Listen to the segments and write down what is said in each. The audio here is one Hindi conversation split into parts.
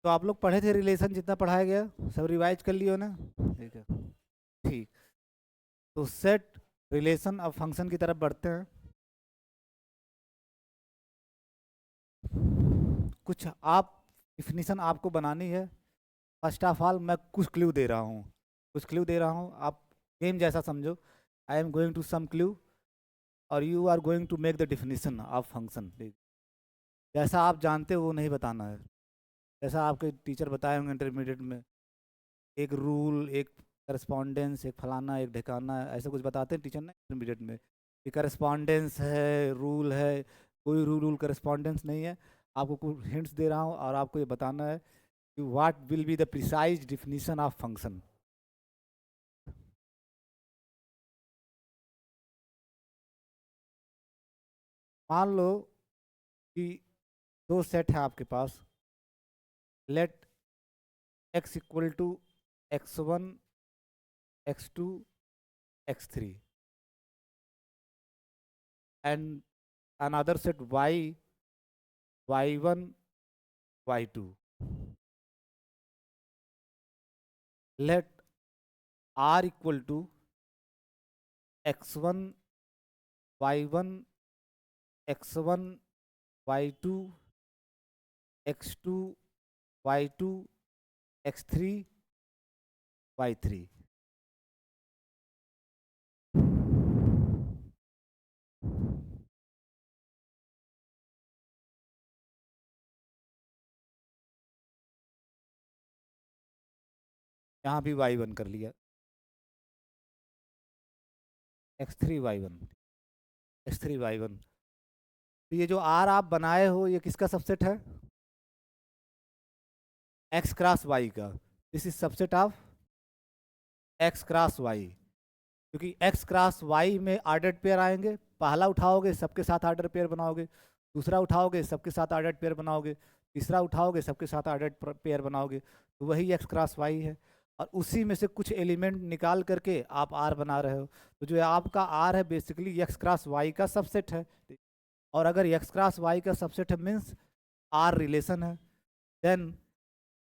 तो आप लोग पढ़े थे रिलेशन, जितना पढ़ाया गया सब रिवाइज कर लियो ना? ठीक है। ठीक। तो सेट रिलेशन, अब फंक्शन की तरफ बढ़ते हैं। कुछ आप डिफिनीशन आपको बनानी है। फर्स्ट ऑफ ऑल मैं कुछ क्लू दे रहा हूँ, कुछ क्लू दे रहा हूँ, आप गेम जैसा समझो। I am going to some clue और you are going to make the definition of function. जैसा आप जानते हो वो नहीं बताना है। जैसा आपके टीचर बताए होंगे इंटरमीडिएट में, एक रूल, एक करस्पॉन्डेंस, एक फलाना, एक ढिकाना, ऐसा कुछ बताते हैं टीचर ना इंटरमीडिएट में। कि करस्पॉन्डेंस है, रूल है, कोई रूल करस्पॉन्डेंस नहीं है। आपको कुछ हिंट्स दे रहा हूँ और आपको ये बताना है कि what will be the precise definition of function. मान लो कि दो सेट है आपके पास। Let X equal to x1, x2, x3 and another set y, y1, y2। Let r equal to x1, y1, x1, y2, x2, y2, x3, y3। यहाँ भी y1 कर लिया, x3, y1, x3, y1। तो ये जो r आप बनाए हो ये किसका सबसेट है? x क्रॉस y का। This is subset of x cross y। क्योंकि x क्रॉस y में ऑर्डर्ड पेयर आएंगे। पहला उठाओगे सबके साथ ऑर्डर पेयर बनाओगे, दूसरा उठाओगे सबके साथ ऑर्डर्ड पेयर बनाओगे, तीसरा उठाओगे सबके साथ ऑर्डर्ड पेयर बनाओगे। तो वही x क्रॉस y है। और उसी में से कुछ एलिमेंट निकाल करके आप r बना रहे हो। तो जो आपका r है बेसिकली x क्रॉस y का सबसेट है। और अगर x क्रॉस y का सबसेट है मीन्स r रिलेशन है। देन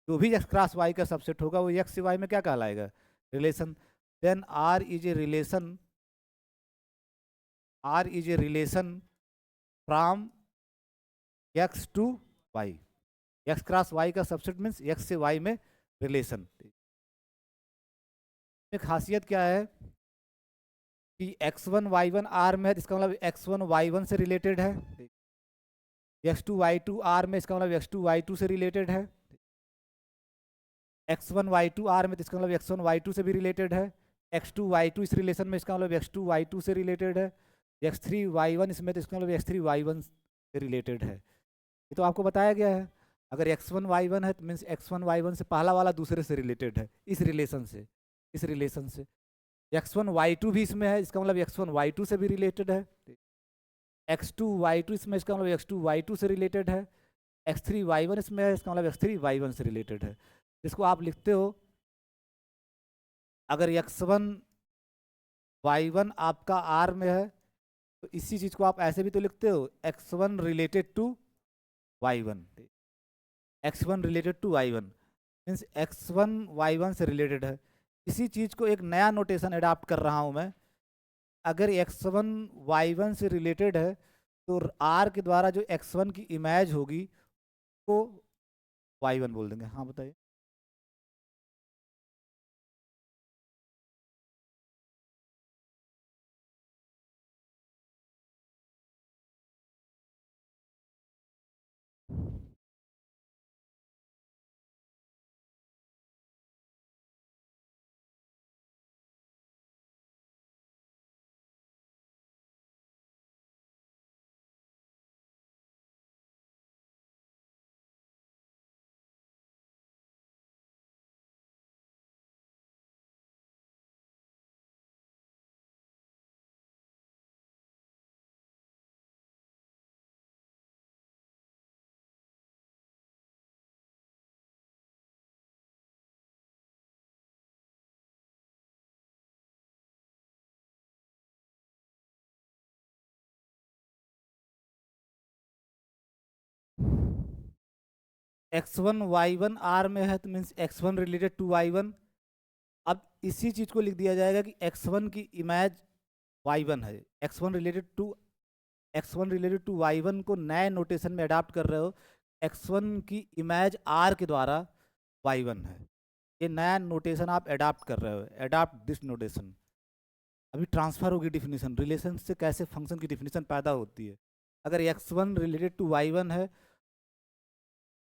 जो भी x क्रॉस y का सबसेट होगा वो x से y में क्या कहलाएगा? Relation. Then r is a relation, r is a relation from x to y। x cross y का सबसेट मीन्स x से y में रिलेशन। में खासियत क्या है कि x1 y1 r में है, इसका मतलब x1 y1 से रिलेटेड है। x2 y2 r में, इसका मतलब x2 y2 से रिलेटेड है। x1 y2 r में, तो इसका मतलब x1 y2 से भी रिलेटेड है। x2 y2 इस रिलेशन में, इसका मतलब x2 y2 से रिलेटेड है। x3 y1 इसमें, तो इसका मतलब x3 y1 से रिलेटेड है। ये तो आपको बताया गया है। अगर x1 y1 है तो मीन्स x1 y1 से पहला वाला दूसरे से रिलेटेड है, इस रिलेशन से, इस रिलेशन से। x1 y2 भी इसमें है, इसका मतलब x1 y2 से भी रिलेटेड है। x2 y2 इसमें, इसका मतलब x2 y2 से रिलेटेड है। x3 y1 इसमें है, इसका मतलब x3 y1 से रिलेटेड है। इसको आप लिखते हो, अगर x1 y1 आपका r में है तो इसी चीज को आप ऐसे भी तो लिखते हो, x1 related to y1। x1 related to y1 मीन्स x1 y1 से रिलेटेड है। इसी चीज को एक नया नोटेशन अडाप्ट कर रहा हूं मैं। अगर x1 y1 से रिलेटेड है तो r के द्वारा जो x1 की इमेज होगी वो y1 बोल देंगे। हाँ बताइए। x1 y1 आर में है तो means x1 related to y1। अब इसी चीज को लिख दिया जाएगा कि x1 की इमेज y1 है। x1 रिलेटेड टू y1 को नए नोटेशन में अडाप्ट कर रहे हो। x1 की इमेज r के द्वारा y1 है। ये नया नोटेशन आप अडाप्ट कर रहे हो, अडाप्ट दिस नोटेशन। अभी ट्रांसफर होगी डिफिनीशन, रिलेशन से कैसे फंक्शन की डिफिनीशन पैदा होती है। अगर x1 रिलेटेड टू y1 है,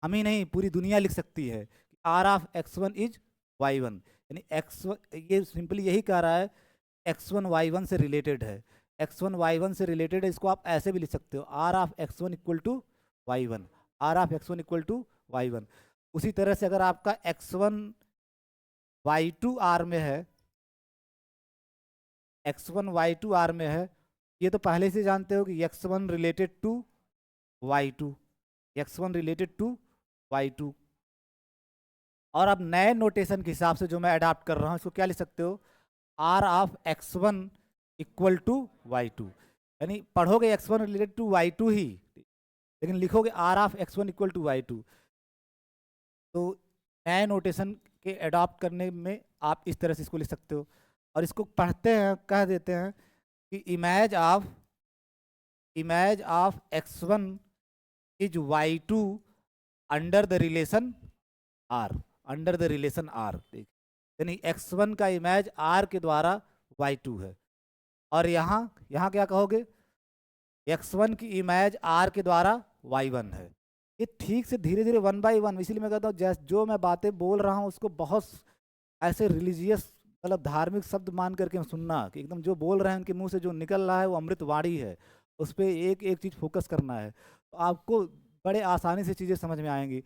हम ही नहीं पूरी दुनिया लिख सकती है कि are of x1 is y1, यानी x1 ये सिंपली यही कह रहा है x1 y1 से रिलेटेड है। x1 y1 से रिलेटेड है, इसको आप ऐसे भी लिख सकते हो r of x1 equal to y1, r of x1 equal to y1। उसी तरह से अगर आपका x1 y2 आर में है, x1 y2 आर में है, ये तो पहले से जानते हो कि x1 related to y2, x1 related to y2। और अब नए नोटेशन के हिसाब से जो मैं अडाप्ट कर रहा हूँ, इसको क्या लिख सकते हो, r of x1 equal to y2। यानी पढ़ोगे x1 रिलेटेड टू y2 ही, लेकिन लिखोगे are of x1 equal to y2। तो नए नोटेशन के अडॉप्ट करने में आप इस तरह से इसको लिख सकते हो। और इसको पढ़ते हैं, कह देते हैं कि image of x1 is y2 under the relation r, under the relation r। यानी x1 का इमेज r के द्वारा y2 है। और यहाँ यहाँ क्या कहोगे, x1 की इमेज r के द्वारा y1 है। ये ठीक से धीरे धीरे वन बाई वन, इसलिए मैं कहता हूँ जैसे जो मैं बातें बोल रहा हूँ उसको बहुत ऐसे रिलीजियस मतलब धार्मिक शब्द मान करके सुनना, कि एकदम जो बोल रहे हैं उनके मुंह से जो निकल रहा है वो अमृतवाणी है। उस पर एक एक चीज़ फोकस करना है, तो आपको बड़े आसानी से चीज़ें समझ में आएंगी।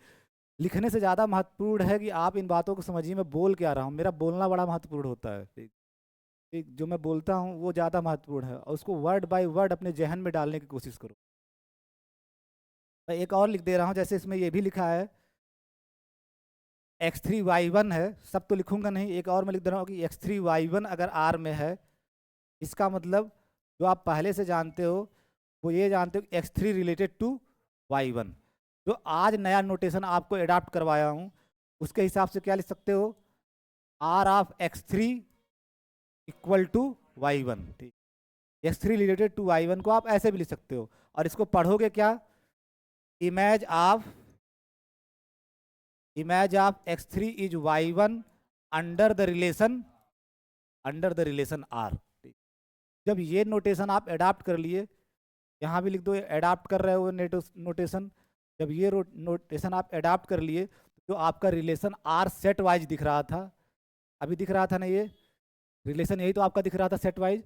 लिखने से ज़्यादा महत्वपूर्ण है कि आप इन बातों को समझिए मैं बोल क्या रहा हूँ। मेरा बोलना बड़ा महत्वपूर्ण होता है, ठीक ठीक, जो मैं बोलता हूँ वो ज़्यादा महत्वपूर्ण है, और उसको वर्ड बाय वर्ड अपने जहन में डालने की कोशिश करो। मैं एक और लिख दे रहा हूँ, जैसे इसमें ये भी लिखा है x3y1 है, सब तो लिखूंगा नहीं, एक और मैं लिख दे रहा हूँ कि x3y1 अगर r में है, इसका मतलब जो आप पहले से जानते हो वो ये जानते हो कि x3 रिलेटेड टू y1। जो आज नया नोटेशन आपको अडाप्ट करवाया हूँ उसके हिसाब से क्या लिख सकते हो, r of x3 equal to y1। ठीक, x3 रिलेटेड टू y1 को आप ऐसे भी लिख सकते हो। और इसको पढ़ोगे क्या, image of x3 is y1 under the relation r। जब ये नोटेशन आप अडाप्ट कर लिए, यहाँ भी लिख दो अडाप्ट कर रहे हो नोटेशन। जब ये नोटेशन आप अडाप्ट कर लिए, तो आपका रिलेशन आर सेट वाइज दिख रहा था, अभी दिख रहा था ना, ये रिलेशन यही तो आपका दिख रहा था सेट वाइज।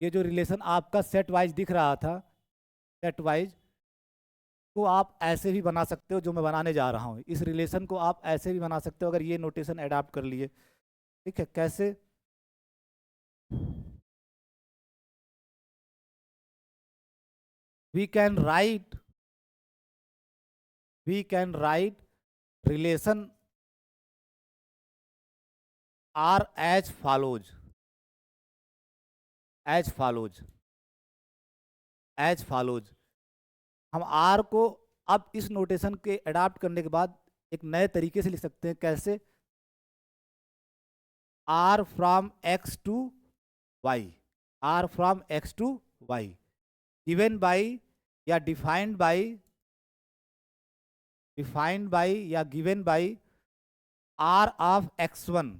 ये जो रिलेशन आपका सेट वाइज दिख रहा था, सेट वाइज को आप ऐसे भी बना सकते हो जो मैं बनाने जा रहा हूँ। इस रिलेशन को आप ऐसे भी बना सकते हो अगर ये नोटेशन अडाप्ट कर लिए। ठीक है, कैसे, we can write relation are as follows, as follows, as follows। हम आर को अब इस नोटेशन के अडाप्ट करने के बाद एक नए तरीके से लिख सकते हैं, कैसे, r from x to y, r from x to y given by या डिफाइंड बाई या given by r of x1।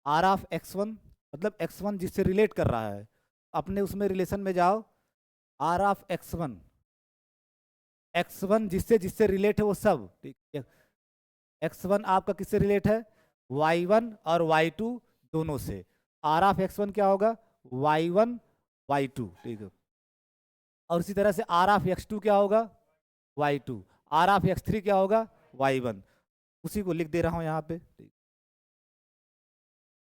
R of x1 मतलब x1 जिससे रिलेट कर रहा है, अपने उसमें रिलेशन में जाओ, आर ऑफ x1 जिससे जिससे रिलेट है वो सब, ठीक है। x1 आपका किससे रिलेट है, y1 और y2 दोनों से। आर ऑफ x1 क्या होगा, y1 y2, ठीक है। और उसी तरह से आर ऑफ x2 क्या होगा, y2। आर ऑफ x3 क्या होगा, y1। उसी को लिख दे रहा हूं यहाँ पे,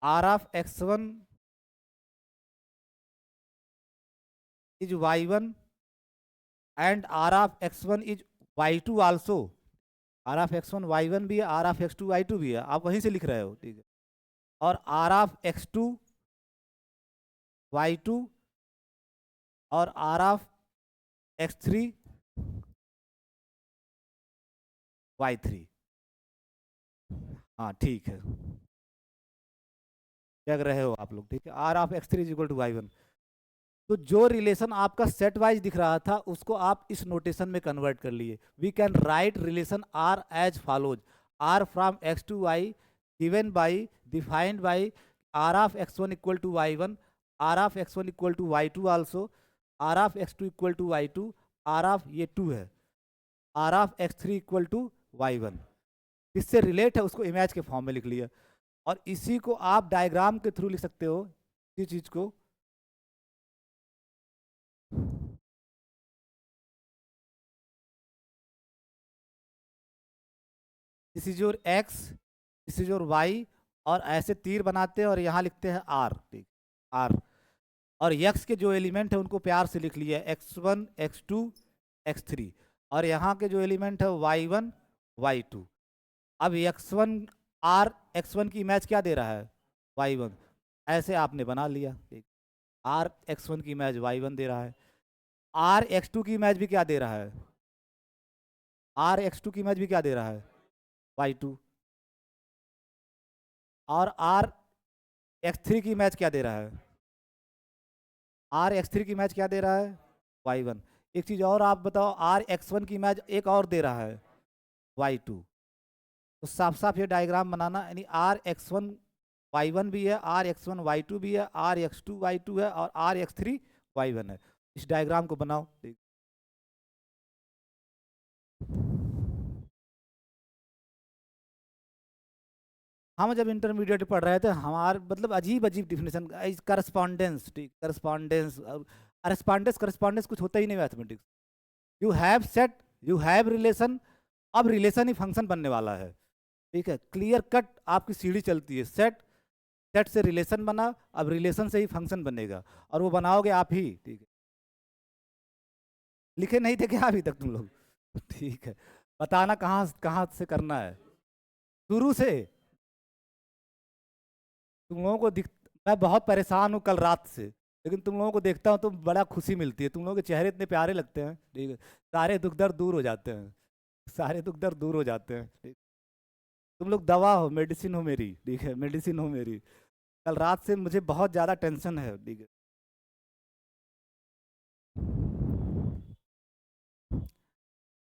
r of x1 is y1 and r of x1 is y2 also. R of x1 y1 भी है, आर ऑफ x2 y2 भी है, आप वहीं से लिख रहे हो, ठीक है। और आर ऑफ x2 y2 और आर ऑफ x3 y3। हाँ ठीक है, देख रहे हो आप लोग, ठीक है। R of x3 is equal to y1। तो जो रिलेशन आपका सेट वाइज दिख रहा था उसको आप इस नोटेशन में कन्वर्ट कर लिए। We can write relation r as follows, r from x to y given by defined by r of x1 equal to y1, r of x1 equal to y2 also, r of x2 equal to y2, r of ये 2 है, r of x3 equal to y1। इससे रिलेट है उसको इमेज के फॉर्म में लिख लिया, और इसी को आप डायग्राम के थ्रू लिख सकते हो इसी चीज को। This is your x, this is your y, और ऐसे तीर बनाते हैं और यहाँ लिखते हैं आर, ठीक, आर। और यक्स के जो एलिमेंट है उनको प्यार से लिख लिया, x1 x2 x3, और यहाँ के जो एलिमेंट है y1 y2। अब x1 आर x1 की इमेज क्या दे रहा है, y1, ऐसे आपने बना लिया, ठीक। आर x1 की इमेज y1 दे रहा है, आर x2 की इमेज भी क्या दे रहा है, आर x2 की इमेज भी क्या दे रहा है, y2, और आर x3 की इमेज क्या दे रहा है, आर x3 की इमेज क्या दे रहा है, y1। एक चीज और आप बताओ, आर x1 की इमेज एक और दे रहा है, y2। तो साफ साफ ये डायग्राम बनाना, यानी आर x1 y1 भी है, आर x1 y2 भी है, आर x2 y2 है, और आर x3 y1 है। इस डायग्राम को बनाओ, ठीक। हम जब इंटरमीडिएट पढ़ रहे थे हमारे मतलब अजीब अजीब डिफिनेशन, करस्पॉन्डेंस, ठीक, करस्पॉन्डेंस, करस्पॉन्डेंस करस्पॉन्डेंस कुछ होता ही नहीं mathematics. You have set, you have relation, अब रिलेशन ही फंक्शन बनने वाला है, ठीक है। क्लियर कट आपकी सीढ़ी चलती है, सेट, सेट से रिलेशन बना, अब रिलेशन से ही फंक्शन बनेगा, और वो बनाओगे आप ही, ठीक है। लिखे नहीं थे क्या अभी तक तुम लोग? ठीक है, बताना कहाँ कहाँ से करना है, शुरू से। तुम लोगों को दिख, मैं बहुत परेशान हूँ कल रात से, लेकिन तुम लोगों को देखता हूँ तो बड़ा खुशी मिलती है, तुम लोगों के चेहरे इतने प्यारे लगते हैं, ठीक है। सारे दुख दर्द दूर हो जाते हैं, सारे दुख दर्द दूर हो जाते हैं, ठीक। तुम लोग दवा हो, मेडिसिन हो मेरी, ठीक है, मेडिसिन हो मेरी। कल रात से मुझे बहुत ज़्यादा टेंशन है, ठीक है।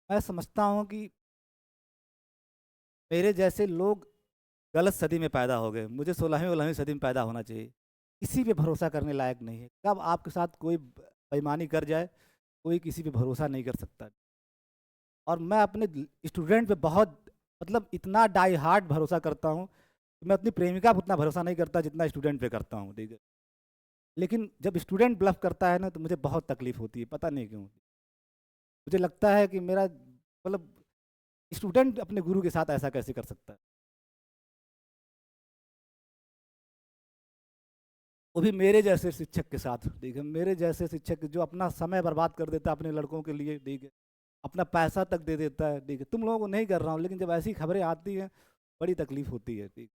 मैं समझता हूँ कि मेरे जैसे लोग गलत सदी में पैदा हो गए, मुझे 16वीं 16वीं सदी में पैदा होना चाहिए। किसी पे भरोसा करने लायक नहीं है, कब आपके साथ कोई बेईमानी कर जाए, कोई किसी पे भरोसा नहीं कर सकता। और मैं अपने स्टूडेंट पे बहुत, मतलब इतना डाई हार्ट भरोसा करता हूँ कि मैं अपनी प्रेमिका पर उतना भरोसा नहीं करता जितना स्टूडेंट पे करता हूँ, ठीक है। लेकिन जब स्टूडेंट ब्लफ करता है ना तो मुझे बहुत तकलीफ होती है, पता नहीं क्यों। मुझे लगता है कि मेरा मतलब स्टूडेंट अपने गुरु के साथ ऐसा कैसे कर सकता है, वो भी मेरे जैसे शिक्षक के साथ, ठीक है। मेरे जैसे शिक्षक जो अपना समय बर्बाद कर देता है अपने लड़कों के लिए, ठीक है, अपना पैसा तक दे देता है, ठीक है। तुम लोगों को नहीं कर रहा हूँ, लेकिन जब ऐसी खबरें आती हैं बड़ी तकलीफ होती है, ठीक।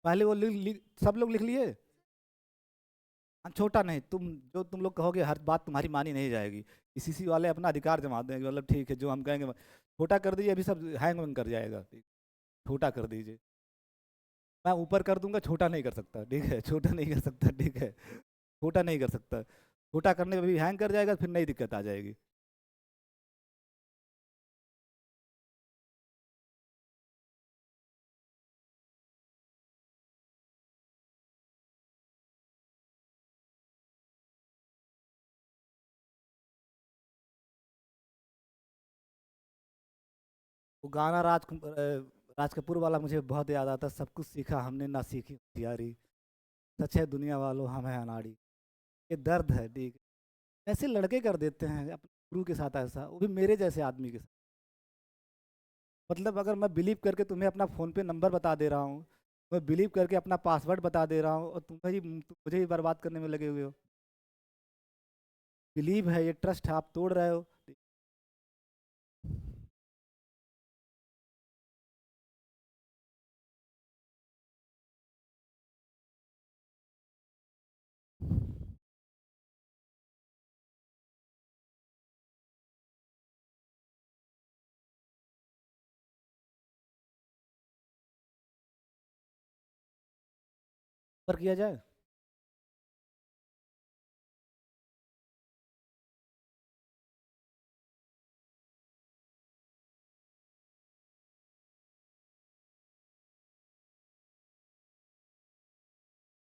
पहले वो सब लोग लिख लिए। हाँ, छोटा नहीं, तुम जो तुम लोग कहोगे हर बात तुम्हारी मानी नहीं जाएगी। ईसीसी वाले अपना अधिकार जमा देंगे, मतलब ठीक है जो हम कहेंगे। छोटा कर दीजिए, अभी सब हैंग वैंग कर जाएगा, ठीक। छोटा कर दीजिए, मैं ऊपर कर दूंगा, छोटा नहीं कर सकता, ठीक है, छोटा नहीं कर सकता, ठीक है। छोटा नहीं कर सकता, छोटा करने में भी हैंग कर जाएगा, फिर नई दिक्कत आ जाएगी। वो गाना राज कपूर वाला मुझे बहुत याद आता, सब कुछ सीखा हमने ना सीखी होशियारी, सच है दुनिया वालों हम है अनाड़ी। ये दर्द है, ठीक है। ऐसे लड़के कर देते हैं अपने गुरु के साथ ऐसा, वो भी मेरे जैसे आदमी के साथ। मतलब अगर मैं बिलीव करके तुम्हें अपना फ़ोन पे नंबर बता दे रहा हूँ, मैं बिलीव करके अपना पासवर्ड बता दे रहा हूँ, और तुम मुझे ही बर्बाद करने में लगे हुए हो। बिलीव है, ये ट्रस्ट है, आप तोड़ रहे हो। पर किया जाए।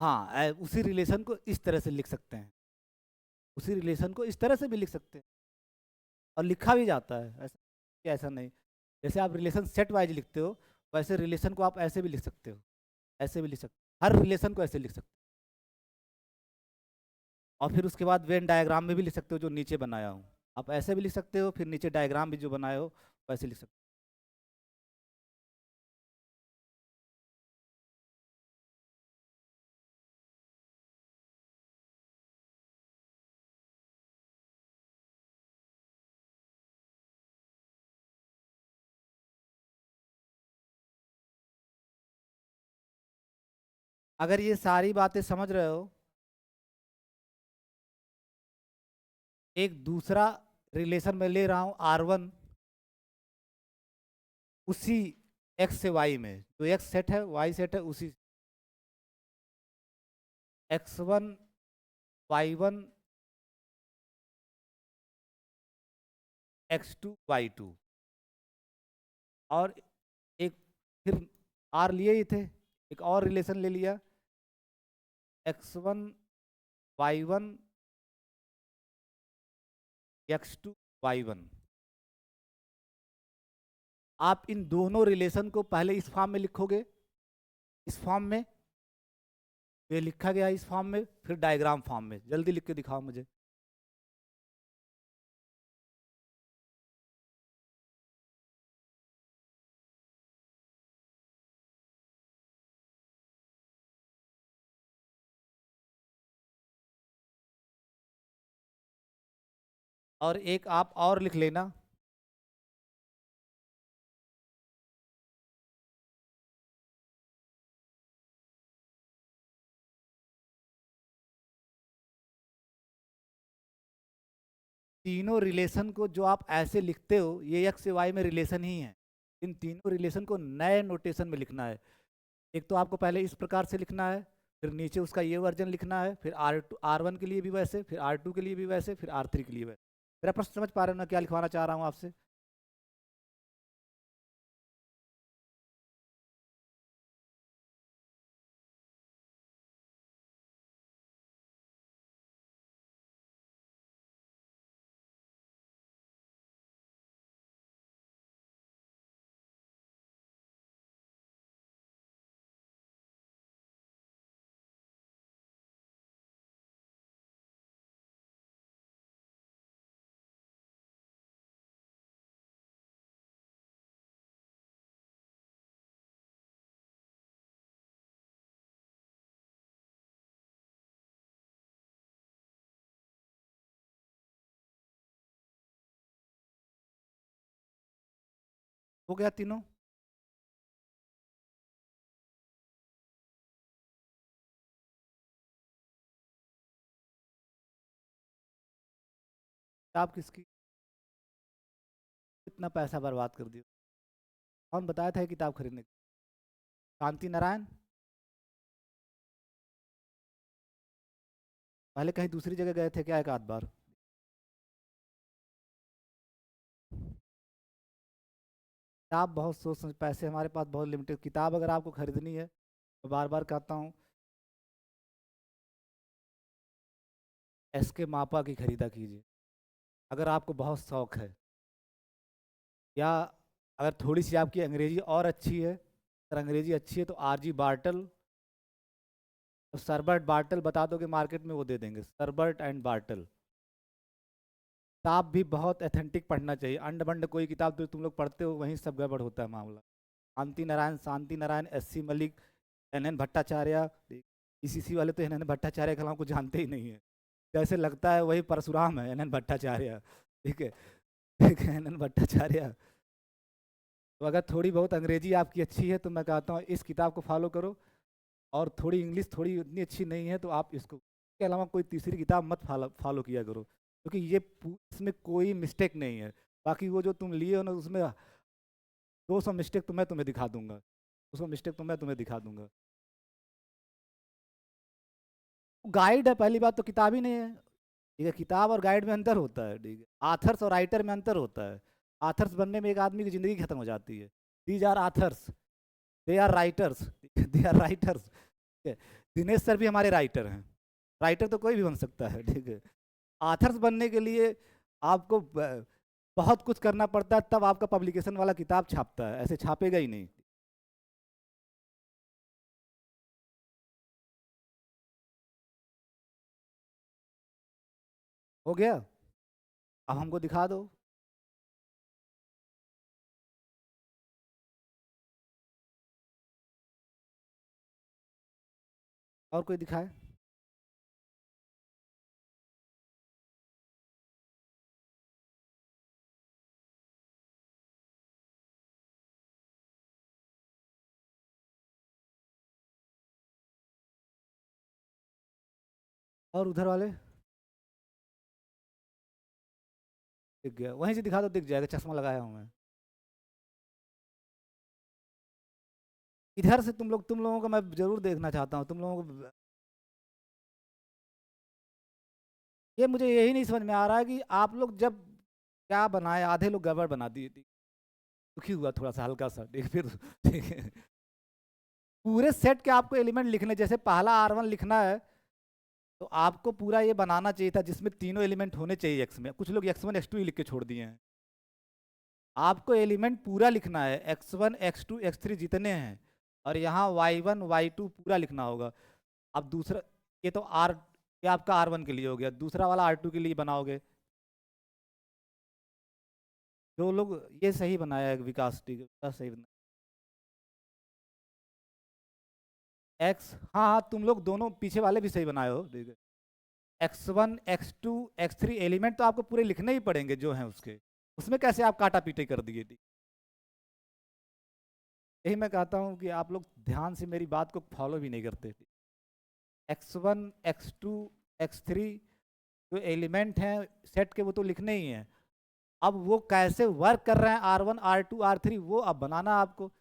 हाँ, उसी रिलेशन को इस तरह से लिख सकते हैं, उसी रिलेशन को इस तरह से भी लिख सकते हैं, और लिखा भी जाता है ऐसा, कि ऐसा नहीं। जैसे आप रिलेशन सेट वाइज लिखते हो, वैसे रिलेशन को आप ऐसे भी लिख सकते हो, ऐसे भी लिख सकते हो, हर रिलेशन को ऐसे लिख सकते हो। और फिर उसके बाद वेन डायग्राम में भी लिख सकते हो, जो नीचे बनाया हूँ। आप ऐसे भी लिख सकते हो, फिर नीचे डायग्राम भी जो बनाए हो वैसे लिख सकते हो। अगर ये सारी बातें समझ रहे हो, एक दूसरा रिलेशन में ले रहा हूँ R1, उसी एक्स से वाई में, जो एक्स सेट है वाई सेट है, उसी X1 Y1 X2 Y2, और एक फिर आर लिए ही थे, एक और रिलेशन ले लिया, X1 Y1 X2 Y1। आप इन दोनों रिलेशन को पहले इस फॉर्म में लिखोगे, इस फॉर्म में, ये लिखा गया इस फॉर्म में, फिर डायग्राम फॉर्म में। जल्दी लिख के दिखाओ मुझे। और एक आप और लिख लेना, तीनों रिलेशन को जो आप ऐसे लिखते हो, ये एक्स से वाई में रिलेशन ही है, इन तीनों रिलेशन को नए नोटेशन में लिखना है। एक तो आपको पहले इस प्रकार से लिखना है, फिर नीचे उसका ये वर्जन लिखना है, फिर R1 के लिए भी वैसे, फिर R2 के लिए भी वैसे, फिर R3 के लिए वैसे। मेरा प्रश्न समझ पा रहे हो ना, क्या लिखवाना चाह रहा हूँ आपसे? हो गया तीनों? आप किसकी इतना पैसा बर्बाद कर दिया? कौन बताया था ये किताब खरीदने? शांति नारायण? पहले कहीं दूसरी जगह गए थे क्या एक आध बार? किताब बहुत सोच समझ, पैसे हमारे पास बहुत लिमिटेड, किताब अगर आपको खरीदनी है, तो बार बार कहता हूँ, SK मापा की खरीदा कीजिए, अगर आपको बहुत शौक है। या अगर थोड़ी सी आपकी अंग्रेजी और अच्छी है, अगर अंग्रेजी अच्छी है, तो RG बार्टल, सरबर्ट बार्टल बता दो कि मार्केट में, वो दे देंगे, सरबर्ट एंड बार्टल। किताब भी बहुत अथेंटिक पढ़ना चाहिए, अंड बंड कोई किताब जो तुम लोग पढ़ते हो वहीं सब गड़बड़ होता है मामला। शांति Narayan, SC Malik, NN Bhattacharya, PCC वाले तो NN भट्टाचार्य के नाम को जानते ही नहीं है, जैसे लगता है वही परशुराम है NN भट्टाचार्य। ठीक है, ठीक है, NN भट्टाचार्य। तो अगर थोड़ी बहुत अंग्रेजी आपकी अच्छी है, तो मैं कहता हूँ इस किताब को फॉलो करो, और थोड़ी इंग्लिश थोड़ी उतनी अच्छी नहीं है, तो आप इसको, इसके अलावा कोई तीसरी किताब मत फॉलो फॉलो किया करो, क्योंकि ये इसमें कोई मिस्टेक नहीं है। बाकी वो जो तुम लिए हो ना, उसमें 200 मिस्टेक तो मैं तुम्हें दिखा दूंगा, 200 मिस्टेक तो मैं तुम्हें दिखा दूंगा। गाइड है, पहली बात तो किताब ही नहीं है, ठीक है। किताब और गाइड में अंतर होता है, ठीक है। आथर्स और राइटर में अंतर होता है। आथर्स बनने में एक आदमी की ज़िंदगी खत्म हो जाती है। These are authors, they are writers, they are writers. Dinesh sir भी हमारे राइटर हैं। राइटर तो कोई भी बन सकता है, ठीक है। आथर्स बनने के लिए आपको बहुत कुछ करना पड़ता है, तब आपका पब्लिकेशन वाला किताब छापता है, ऐसे छापेगा ही नहीं। हो गया, अब हमको दिखा दो। और कोई दिखाए? और उधर वाले दिख गया, वहीं से दिखा दो, दिख जाएगा, चश्मा लगाया हूँ मैं। इधर से तुम लोगों को मैं जरूर देखना चाहता हूँ, तुम लोगों को। ये मुझे यही नहीं समझ में आ रहा है कि आप लोग जब क्या बनाए, आधे लोग गड़बड़ बना दिए थी। दुखी हुआ थोड़ा सा, हल्का सा, ठीक, फिर ठीक है। पूरे सेट के आपको एलिमेंट लिखने, जैसे पहला R1 लिखना है तो आपको पूरा ये बनाना चाहिए था जिसमें तीनों एलिमेंट होने चाहिए एक्स में। कुछ लोग x1 x2 ही लिख के छोड़ दिए हैं। आपको एलिमेंट पूरा लिखना है, x1 x2 x3 जितने हैं, और यहाँ y1 y2 पूरा लिखना होगा। अब दूसरा, ये तो ये आपका R1 के लिए हो गया, दूसरा वाला R2 के लिए बनाओगे। जो लोग ये सही बनाया है, विकास, ठीक है, सही बनाया। एक्स, हाँ हाँ, तुम लोग दोनों पीछे वाले भी सही बनाए हो, ठीक है। x1 x2 x3 एलिमेंट तो आपको पूरे लिखने ही पड़ेंगे जो हैं उसके, उसमें कैसे आप काटा पीटे कर दिए थी। यही मैं कहता हूँ कि आप लोग ध्यान से मेरी बात को फॉलो भी नहीं करते थे। x1 x2 x3 जो एलिमेंट हैं सेट के, वो तो लिखने ही हैं। अब वो कैसे वर्क कर रहे हैं, R1 R2 R3, वो अब बनाना आपको।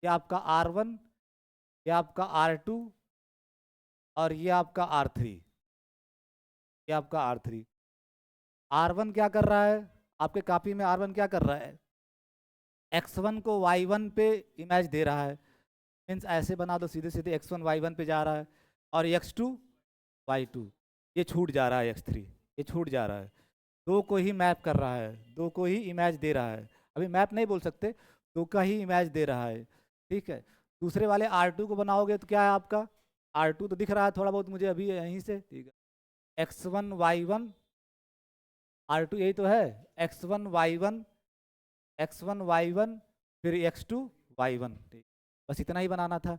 ये आपका R1, ये आपका R2, और ये आपका R3, ये आपका R3। R1 क्या कर रहा है आपके कॉपी में, R1 क्या कर रहा है, x1 को y1 पे इमेज दे रहा है। मीन्स ऐसे बना दो, सीधे सीधे x1 y1 पे जा रहा है, और x2 y2, ये छूट जा रहा है, x3 ये छूट जा रहा है। दो को ही मैप कर रहा है, दो को ही इमेज दे रहा है। अभी मैप नहीं बोल सकते, दो का ही इमेज दे रहा है, ठीक है। दूसरे वाले R2 को बनाओगे तो क्या है आपका, R2 तो दिख रहा है थोड़ा बहुत मुझे अभी यहीं से, ठीक है। x1 y1 R2 यही तो है, x1 y1 x1 y1 फिर x2 y1, ठीक, बस इतना ही बनाना था।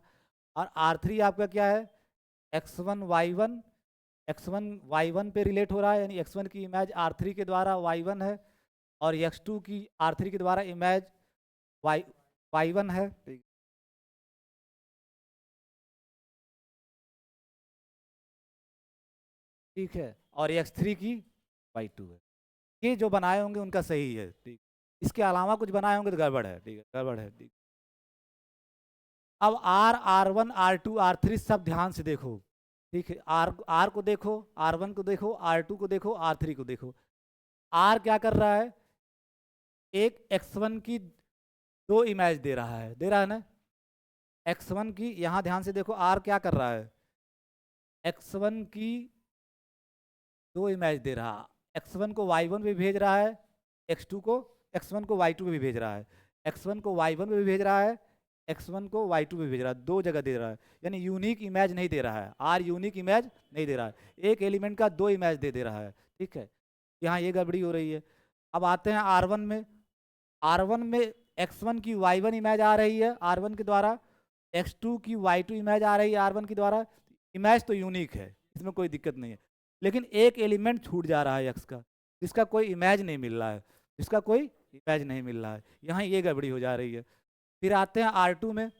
और R3 आपका क्या है, x1 y1 x1 y1 पे रिलेट हो रहा है, यानी x1 की इमेज R3 के द्वारा y1 है, और x2 की R3 के द्वारा इमेज y1 है, ठीक। ठीक है, और x3 की y2 है। ये जो बनाए होंगे उनका सही है, ठीक। इसके अलावा कुछ बनाए होंगे तो गड़बड़ है, ठीक है, गड़बड़ है, ठीक। अब R1 R2 R3 सब ध्यान से देखो, ठीक है। R को देखो, R1 को देखो, R2 को देखो, R3 को देखो। R क्या कर रहा है, एक x1 की दो इमेज दे रहा है, दे रहा है ना। x1 की, यहाँ ध्यान से देखो, R क्या कर रहा है, x1 की दो इमेज दे रहा, x1 को y1 पे भेज रहा है, x2 को x1 को y2 पे भी भेज रहा है, x1 को y1 पे भी भेज रहा है, x1 को y2 पे भेज रहा है, दो जगह दे रहा है। यानी यूनिक इमेज नहीं दे रहा है, R यूनिक इमेज नहीं दे रहा है, एक एलिमेंट का दो इमेज दे रहा है, ठीक है। यहाँ ये गड़बड़ी हो रही है। अब आते हैं R1 में। R1 में x1 की y1 इमेज आ रही है R1 के द्वारा, x2 की y2 इमेज आ रही है R1 के द्वारा। इमेज तो यूनिक है, इसमें कोई दिक्कत नहीं है, लेकिन एक एलिमेंट छूट जा रहा है x का, जिसका कोई इमेज नहीं मिल रहा है, जिसका कोई इमेज नहीं मिल रहा है, यहाँ ये गड़बड़ी हो जा रही है। फिर आते हैं R2 में।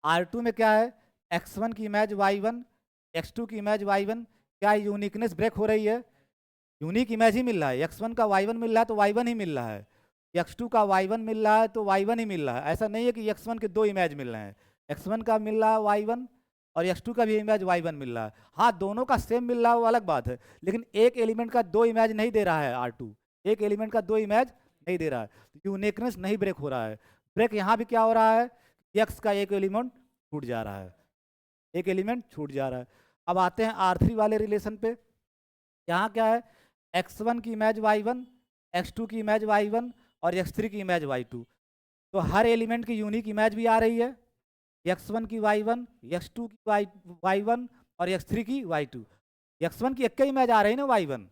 R2 में क्या है, x1 की इमेज y1, x2 की इमेज y1, क्या यूनिकनेस ब्रेक हो रही है, यूनिक इमेज ही मिल रहा है। x1 का y1 मिल रहा है तो y1 ही मिल रहा है, x2 का y1 मिल रहा है तो y1 ही मिल रहा है। ऐसा नहीं है कि x1 के दो इमेज मिल रहे हैं, x1 का मिल रहा है y1, और x2 का भी इमेज y1 मिल रहा है। हाँ, दोनों का सेम मिल रहा है वो अलग बात है, लेकिन एक एलिमेंट का दो इमेज नहीं दे रहा है R2, एक एलिमेंट का दो इमेज नहीं दे रहा है, यूनिकनेस नहीं ब्रेक हो रहा है। ब्रेक यहाँ भी क्या हो रहा है, x का एक एलिमेंट छूट जा रहा है, एक एलिमेंट छूट जा रहा है। अब आते हैं R3 वाले रिलेशन पे। यहाँ क्या है, x1 की इमेज y1, x2 की इमेज y1 और x3 की इमेज y2। तो हर एलिमेंट की यूनिक इमेज भी आ रही है, x1 की y1, x2 की y1 और x3 की y2। x1 की एक ही इमेज आ रही है ना y1,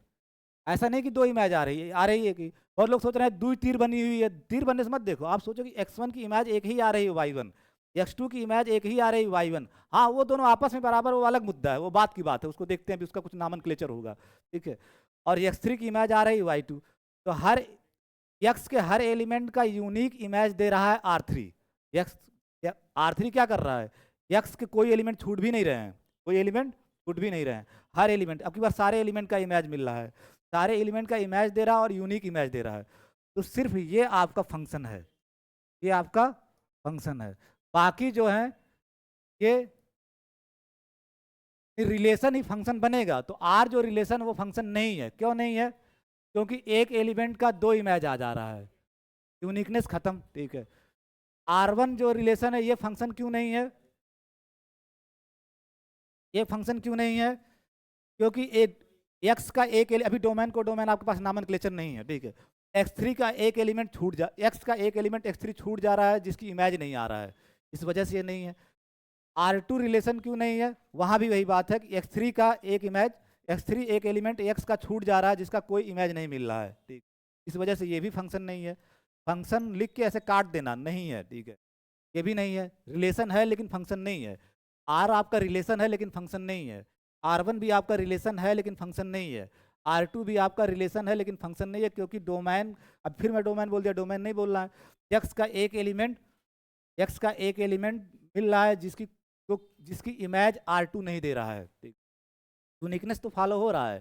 ऐसा नहीं कि दो इमेज आ रही है कि और लोग सोच रहे हैं दो तीर बनी हुई है। तीर बनने से मत देखो, आप सोचो कि x1 की इमेज एक ही आ रही है y1, x2 की इमेज एक ही आ रही है y1। हाँ, वो दोनों आपस में बराबर, वो अलग मुद्दा है, वो बात की बात है, उसको देखते हैं, उसका कुछ नामनक्लेचर होगा, ठीक है। और x3 की इमेज आ रही है y2। तो हर x के हर एलिमेंट का यूनिक इमेज दे रहा है R3। x R3 क्या कर रहा है, x के कोई एलिमेंट छूट भी नहीं रहे हैं, कोई एलिमेंट छूट भी नहीं रहे हैं, हर एलिमेंट, अब की बार सारे एलिमेंट का इमेज मिल रहा है, सारे एलिमेंट का इमेज दे रहा है और यूनिक इमेज दे रहा है। तो सिर्फ ये आपका फंक्शन है, ये आपका फंक्शन है। बाकी जो है ये रिलेशन ही फंक्शन बनेगा। तो आर जो रिलेशन वो फंक्शन नहीं है, क्यों नहीं है, क्योंकि एक एलिमेंट का दो इमेज आ जा रहा है, यूनिकनेस खत्म, ठीक है। R1 जो रिलेशन है ये फंक्शन क्यों नहीं है, ये फंक्शन क्यों नहीं है, क्योंकि एक x का एक अभी डोमेन को डोमेन आपके पास नामनक्लेचर नहीं है, ठीक है। x3 का एक एलिमेंट छूट जा x का एक एलिमेंट x3 छूट जा रहा है जिसकी इमेज नहीं आ रहा है, इस वजह से ये नहीं है। R2 रिलेशन क्यों नहीं है, वहां भी वही बात है कि x3 का एक इमेज, x3 एक एलिमेंट x का छूट जा रहा है जिसका कोई इमेज नहीं मिल रहा है, ठीक, इस वजह से ये भी फंक्शन नहीं है। फंक्शन लिख के ऐसे काट देना नहीं है, ठीक है, ये भी नहीं है। रिलेशन है लेकिन फंक्शन नहीं है। आर आपका रिलेशन है लेकिन फंक्शन नहीं है। R1 भी आपका रिलेशन है लेकिन फंक्शन नहीं है। R2 भी आपका रिलेशन है लेकिन फंक्शन नहीं है, क्योंकि डोमेन, अब फिर मैं डोमेन बोल दिया, डोमेन नहीं बोल रहा है। x का एक एलिमेंट, x का एक एलिमेंट मिल रहा है जिसकी इमेज R2 नहीं दे रहा है, ठीक, यूनिकनेस तो फॉलो हो रहा है,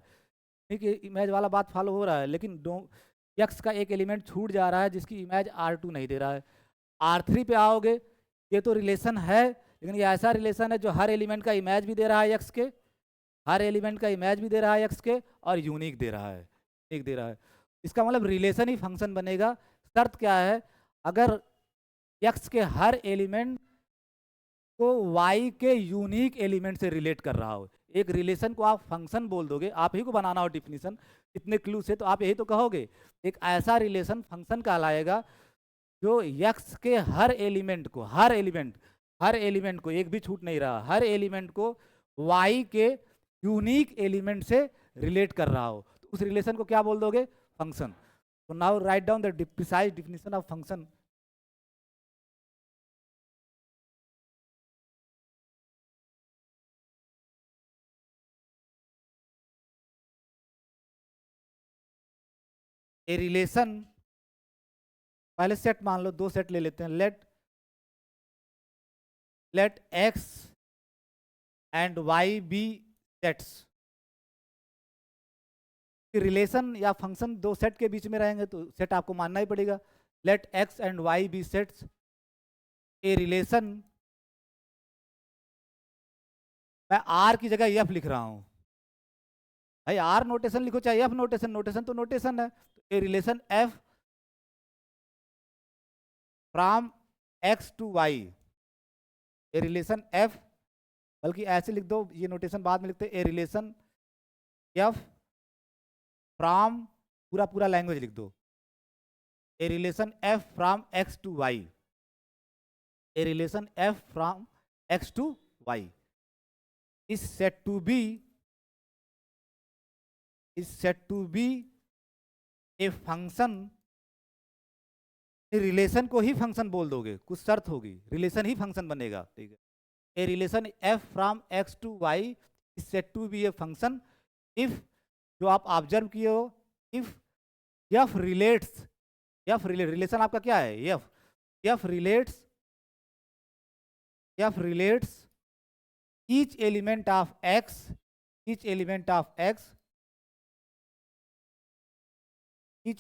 ठीक है, इमेज वाला बात फॉलो हो रहा है, लेकिन x का एक एलिमेंट छूट जा रहा है जिसकी इमेज R2 नहीं दे रहा है। R3 पे आओगे, ये तो रिलेशन है, लेकिन ये ऐसा रिलेशन है जो हर एलिमेंट का इमेज भी दे रहा है x के, हर एलिमेंट का इमेज भी दे रहा है x के और यूनिक दे रहा है, यूनिक दे रहा है। इसका मतलब रिलेशन ही फंक्शन बनेगा। शर्त क्या है, अगर x के हर एलिमेंट को y के यूनिक एलिमेंट से रिलेट कर रहा हो। एक रिलेशन को आप फंक्शन बोल दोगे, आप ही को बनाना हो डिफिनीशन इतने क्लू से, तो आप यही तो कहोगे एक ऐसा रिलेशन फंक्शन कहलाएगा जो x के हर एलिमेंट को, हर एलिमेंट को, एक भी छूट नहीं रहा, हर एलिमेंट को y के यूनिक एलिमेंट से रिलेट कर रहा हो, तो उस रिलेशन को क्या बोल दोगे, फंक्शन। तो now write down the precise definition of function. A relation, पहले सेट मान लो, दो सेट ले लेते हैं, let x and y be sets. Relation या फंक्शन दो सेट के बीच में रहेंगे तो सेट आपको मानना ही पड़ेगा। Let x and y be sets a relation, मैं r की जगह f लिख रहा हूं भाई, r नोटेशन लिखो चाहे f नोटेशन, नोटेशन तो नोटेशन है। A relation f from x to y, a relation f, बल्कि ऐसे लिख दो, ये नोटेशन बाद में लिखते हैं, ए रिलेशन f फ्रॉम, पूरा पूरा लैंग्वेज लिख दो, a relation f from x to y, a relation f from x to y is said to be a function. Relation को ही फंक्शन बोल दोगे, कुछ शर्त होगी, रिलेशन ही फंक्शन बनेगा, ठीक है। A relation f from x to y is said to be a function if, जो आप ऑब्जर्व किए हो, इफ f रिलेट्स, रिलेशन आपका क्या है, f relates each element of x, each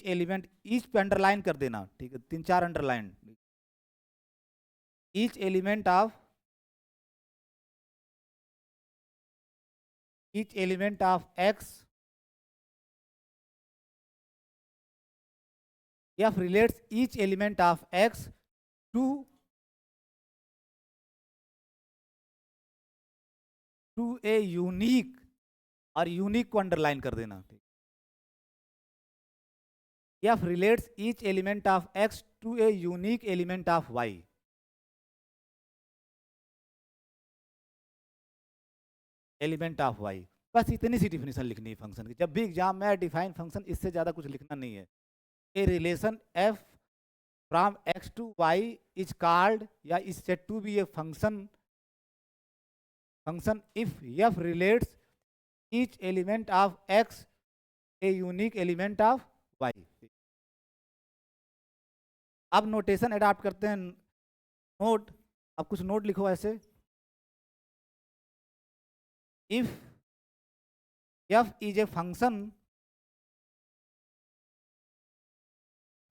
element each पे अंडरलाइन कर देना, ठीक है, 3-4 underline, each element of each element of x, f relates each element of x to a unique, और यूनिक को अंडरलाइन कर देना, f relates each element of x to a unique element of y. Element of y, बस इतनी सी डिफिनेशन लिखनी है फंक्शन की। जब भी एग्जाम में डिफाइन फंक्शन, इससे ज्यादा कुछ लिखना नहीं है। A relation f from x to y is called, या is said to be a function if f relates each element of x a unique element of y। अब नोटेशन अडॉप्ट करते हैं। नोट, अब कुछ नोट लिखो ऐसे, if f is a function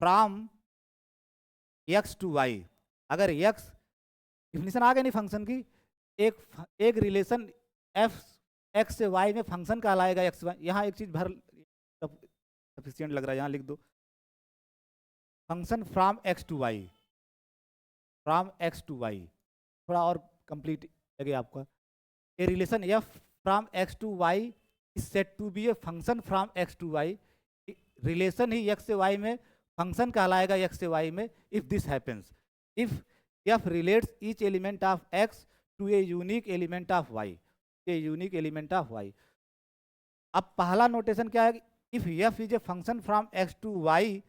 from x to y, अगर x, डिफिनेशन आ गई नहीं फंक्शन की, एक रिलेशन f x से y में फंक्शन कहलाएगा एक्स वाई। यहाँ एक चीज भर सफिशिएंट लग रहा है, यहाँ लिख दो function from x to y, from x to y, थोड़ा और कंप्लीट लगे आपका। A relation f from x to y is set to be a function from x to y, relation ही x से y में फंक्शन कहलाएगा x से y में, if this happens, if f relates each element of x to a unique element of y, a unique element of y। अब पहला नोटेशन क्या है, if f is a function from x to y,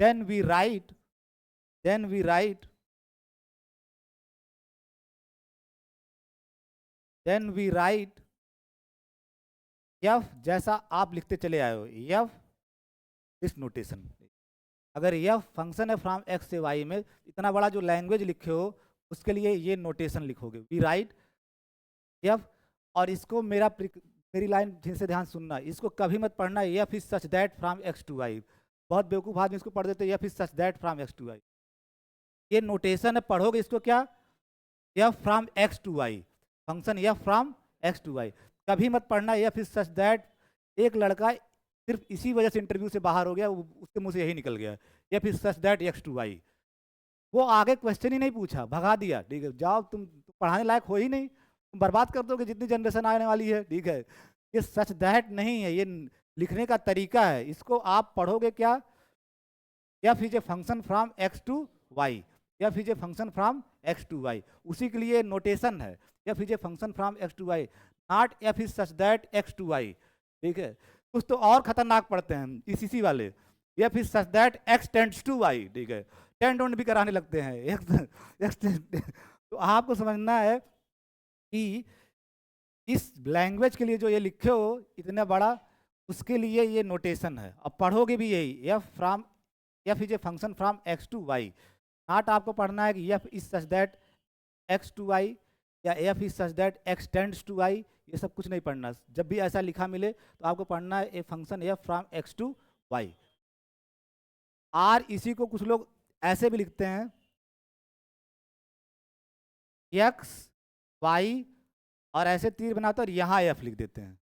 then we write f जैसा आप लिखते चले आए हो, f दिस नोटेशन। अगर f फंक्शन है फ्रॉम x से y में, इतना बड़ा जो लैंग्वेज लिखे हो उसके लिए ये नोटेशन लिखोगे, वी राइट f। और इसको मेरी लाइन से ध्यान सुनना, इसको कभी मत पढ़ना f is such that from x to y। बहुत बेवकूफ आदमी इसको पढ़ देते f is such that from x to y। ये नोटेशन है, पढ़ोगे इसको क्या, f from x to y, function f from x to y। कभी मत पढ़ना f इज सच दैट। एक लड़का सिर्फ इसी वजह से इंटरव्यू से बाहर हो गया, उसके मुंह से यही निकल गया, f is such that x to y। वो आगे क्वेश्चन ही नहीं पूछा, भगा दिया, ठीक है जाओ तुम पढ़ाने लायक हो ही नहीं, तुम बर्बाद कर दोगे जितनी जनरेशन आने वाली है, ठीक है। ये सच दैट नहीं है, ये लिखने का तरीका है। इसको आप पढ़ोगे क्या, f is a function from x to y, f is a function from x to y, उसी के लिए नोटेशन है, f is a function from x to y, not f is such that x to y, ठीक है। कुछ तो और खतरनाक पढ़ते हैं इसी वाले, f is such that x tends to y, ठीक है, टेंड ऑन भी कराने लगते हैं तो आपको समझना है कि इस लैंग्वेज के लिए जो ये लिखे हो इतना बड़ा, उसके लिए ये नोटेशन है। अब पढ़ोगे भी यही, f is a function from x to y, not आपको पढ़ना है कि f is such that x to y या f is such that x tends to y, ये सब कुछ नहीं पढ़ना। जब भी ऐसा लिखा मिले तो आपको पढ़ना है a function f from x to y। और इसी को कुछ लोग ऐसे भी लिखते हैं, x y, और ऐसे तीर बनाते और यहाँ f लिख देते हैं।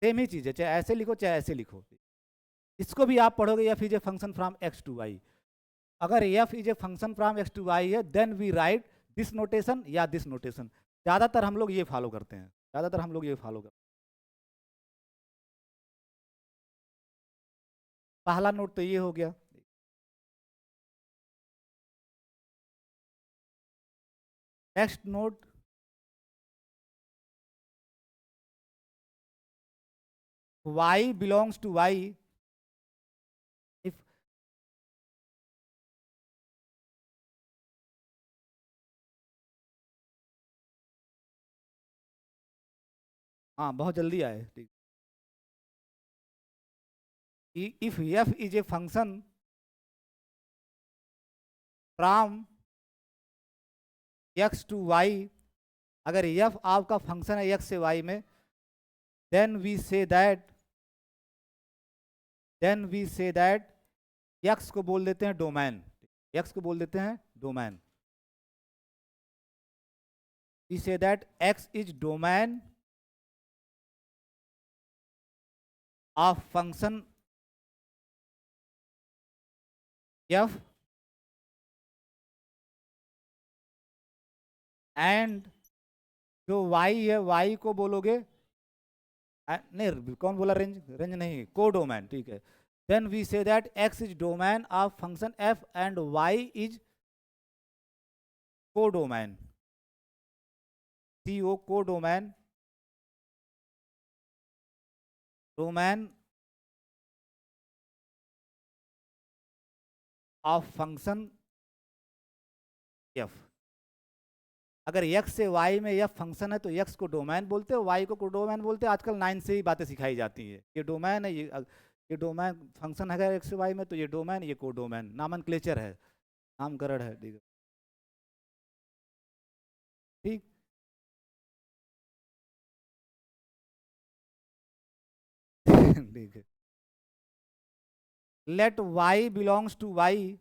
सेम ही चीज़ है, चाहे ऐसे लिखो चाहे ऐसे लिखो। इसको भी आप पढ़ोगे f is a function from x to y। अगर f is a function from x to y है, then we write this notation या दिस नोटेशन। ज़्यादातर हम लोग ये फॉलो करते हैं, पहला नोट तो ये हो गया। Next note, y belongs to y if हाँ बहुत जल्दी आए, ठीक। If f is a function from x to y, अगर f आपका फंक्शन है x से y में, then we say that x को बोल देते हैं डोमेन, x को बोल देते हैं domain. We say that x is domain of function F and जो वाई है वाई को बोलोगे नहीं कौन बोला रेंज, रेंज नहीं को डोमेन, ठीक है। Then we say that X is domain of function F and Y is codomain, C O codomain, domain of function F. अगर x से y में f फंक्शन है तो x को डोमेन बोलते हैं, y को कोडोमेन बोलते हैं। आजकल 9 से ही बातें सिखाई जाती है, ये डोमेन है, ये डोमेन फंक्शन है x से y में तो ये डोमेन, ये कोडोमेन, नामनक्लेचर है, नामकरण है, ठीक है ठीक। ठीक है, let y belongs to y।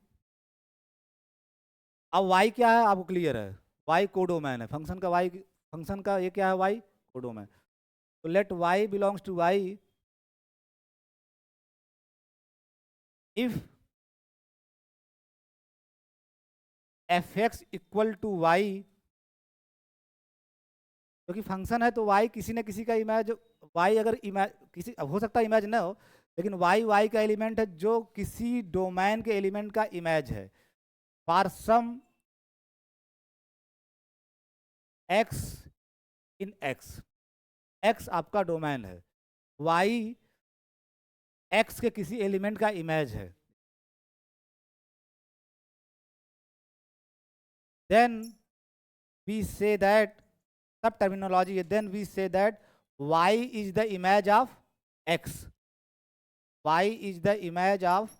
अब y क्या है आपको क्लियर है, y कोडोमेन है फंक्शन का, y फंक्शन का ये क्या है y कोडोमेन। तो let y belongs to y if fx equal to y, क्योंकि फंक्शन है तो y किसी न किसी का इमेज, y अगर इमेज किसी, अब हो सकता है इमेज ना हो, लेकिन y का एलिमेंट है जो किसी डोमेन के एलिमेंट का इमेज है। For some x in x आपका डोमेन है, y x के किसी एलिमेंट का इमेज है, देन वी से दैट, सब टर्मिनोलॉजी है, then we say that y is the image of x, y is the image of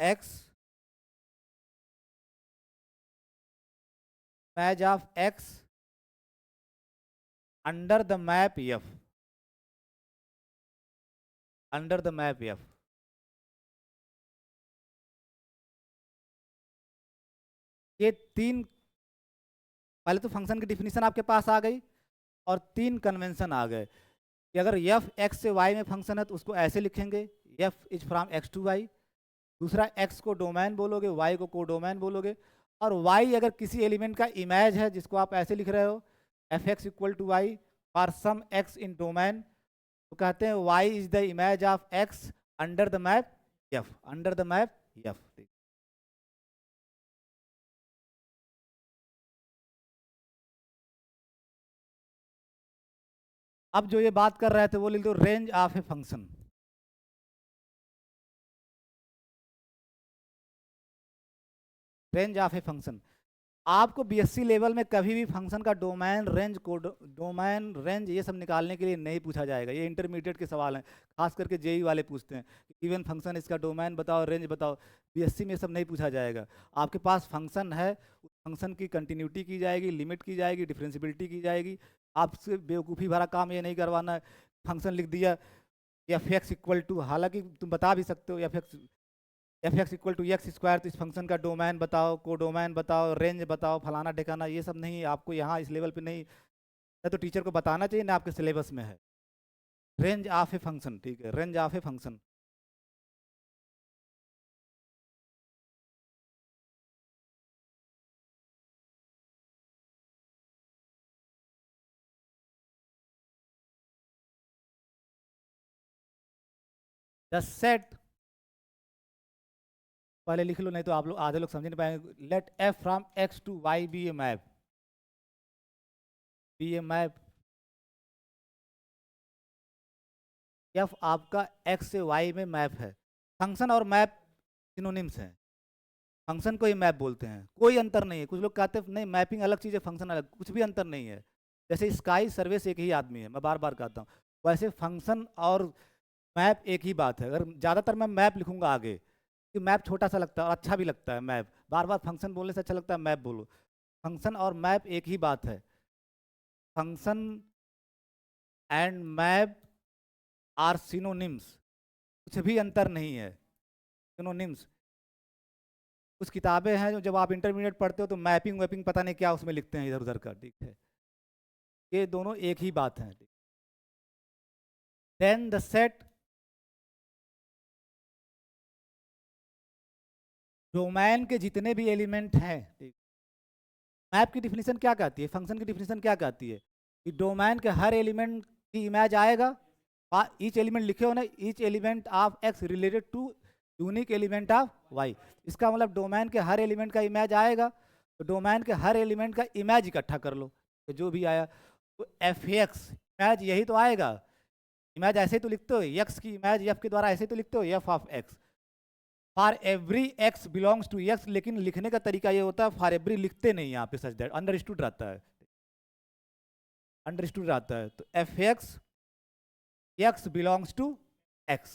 x, image of x under the map f, under the map f। ये तीन, पहले तो फंक्शन की डिफिनीशन आपके पास आ गई और तीन कन्वेंशन आ गए कि अगर f x से y में फंक्शन है तो उसको ऐसे लिखेंगे, f is from x to y। दूसरा x को डोमेन बोलोगे, y को कोडोमेन बोलोगे, और y अगर किसी एलिमेंट का इमेज है जिसको आप ऐसे लिख रहे हो F X equal to Y for some x in domain, तो कहते हैं y is the image of x under the map f, under the map f। अब जो ये बात कर रहे थे वो लिख दो range of a function, range of a function. आपको बीएससी लेवल में कभी भी फंक्शन का डोमेन रेंज को डोमेन रेंज ये सब निकालने के लिए नहीं पूछा जाएगा, ये इंटरमीडिएट के सवाल हैं, खास करके जेई वाले पूछते हैं इवन फंक्शन इसका डोमेन बताओ रेंज बताओ। बीएससी में ये सब नहीं पूछा जाएगा। आपके पास फंक्शन है, उस फंक्शन की कंटिन्यूटी की जाएगी, लिमिट की जाएगी, डिफ्रेंसिबिलिटी की जाएगी। आपसे बेवकूफ़ी भरा काम ये नहीं करवाना है, फंक्शन लिख दिया एफ एक्स इक्वल टू, हालांकि तुम बता भी सकते हो F X equal to X square, तो इस फंक्शन का डोमेन बताओ, को डोमेन बताओ, रेंज बताओ, फलाना ठिकाना, ये सब नहीं आपको यहाँ इस लेवल पे नहीं, तो टीचर को बताना चाहिए ना आपके सिलेबस में है। रेंज ऑफ ए फंक्शन, ठीक है, range of a function. The set, पहले लिख लो नहीं तो आप लोग आधे लोग समझ नहीं पाएंगे। Let F from x to Y be a map, be a map F आपका एक्स से वाई में मैप है। फंक्शन और मैप सिनोनिम्स हैं, फंक्शन को ही मैप बोलते हैं, कोई अंतर नहीं है। कुछ लोग कहते हैं नहीं मैपिंग अलग चीज़ है फंक्शन अलग, कुछ भी अंतर नहीं है। जैसे स्काई सर्विस एक ही आदमी है, मैं बार बार कहता हूँ, वैसे फंक्शन और मैप एक ही बात है। अगर ज़्यादातर मैं मैप लिखूंगा आगे, कि मैप छोटा सा लगता है और अच्छा भी लगता है मैप, बार बार फंक्शन बोलने से अच्छा लगता है मैप बोलो। फंक्शन और मैप एक ही बात है, function and map are synonyms, कुछ भी अंतर नहीं है, सिनोनिम्स। कुछ किताबें हैं जो जब आप इंटरमीडिएट पढ़ते हो तो मैपिंग वैपिंग पता नहीं क्या उसमें लिखते हैं इधर उधर का, ठीक है, ये दोनों एक ही बात है। देन द सेट डोमेन के जितने भी एलिमेंट हैं। मैप की डिफिनीशन क्या कहती है, फंक्शन की डिफिनीशन क्या कहती है कि डोमेन के हर एलिमेंट की इमेज आएगा, ईच एलिमेंट लिखे हो ना, each element of X related to unique element of Y. इसका मतलब डोमेन के हर एलिमेंट का इमेज आएगा, तो डोमेन के हर एलिमेंट का इमेज इकट्ठा कर लो, तो जो भी आया तो एफ एक्स इमेज यही तो आएगा। इमेज ऐसे तो लिखते हो, एक्स की इमेज एफ के द्वारा ऐसे तो लिखते हो, F of X for every X belongs to X. लेकिन लिखने का तरीका ये होता है, फॉर एवरी लिखते नहीं यहाँ पे, सच दैट अंडरस्टूड रहता है, अंडरस्टूड रहता है। तो F X X belongs to X,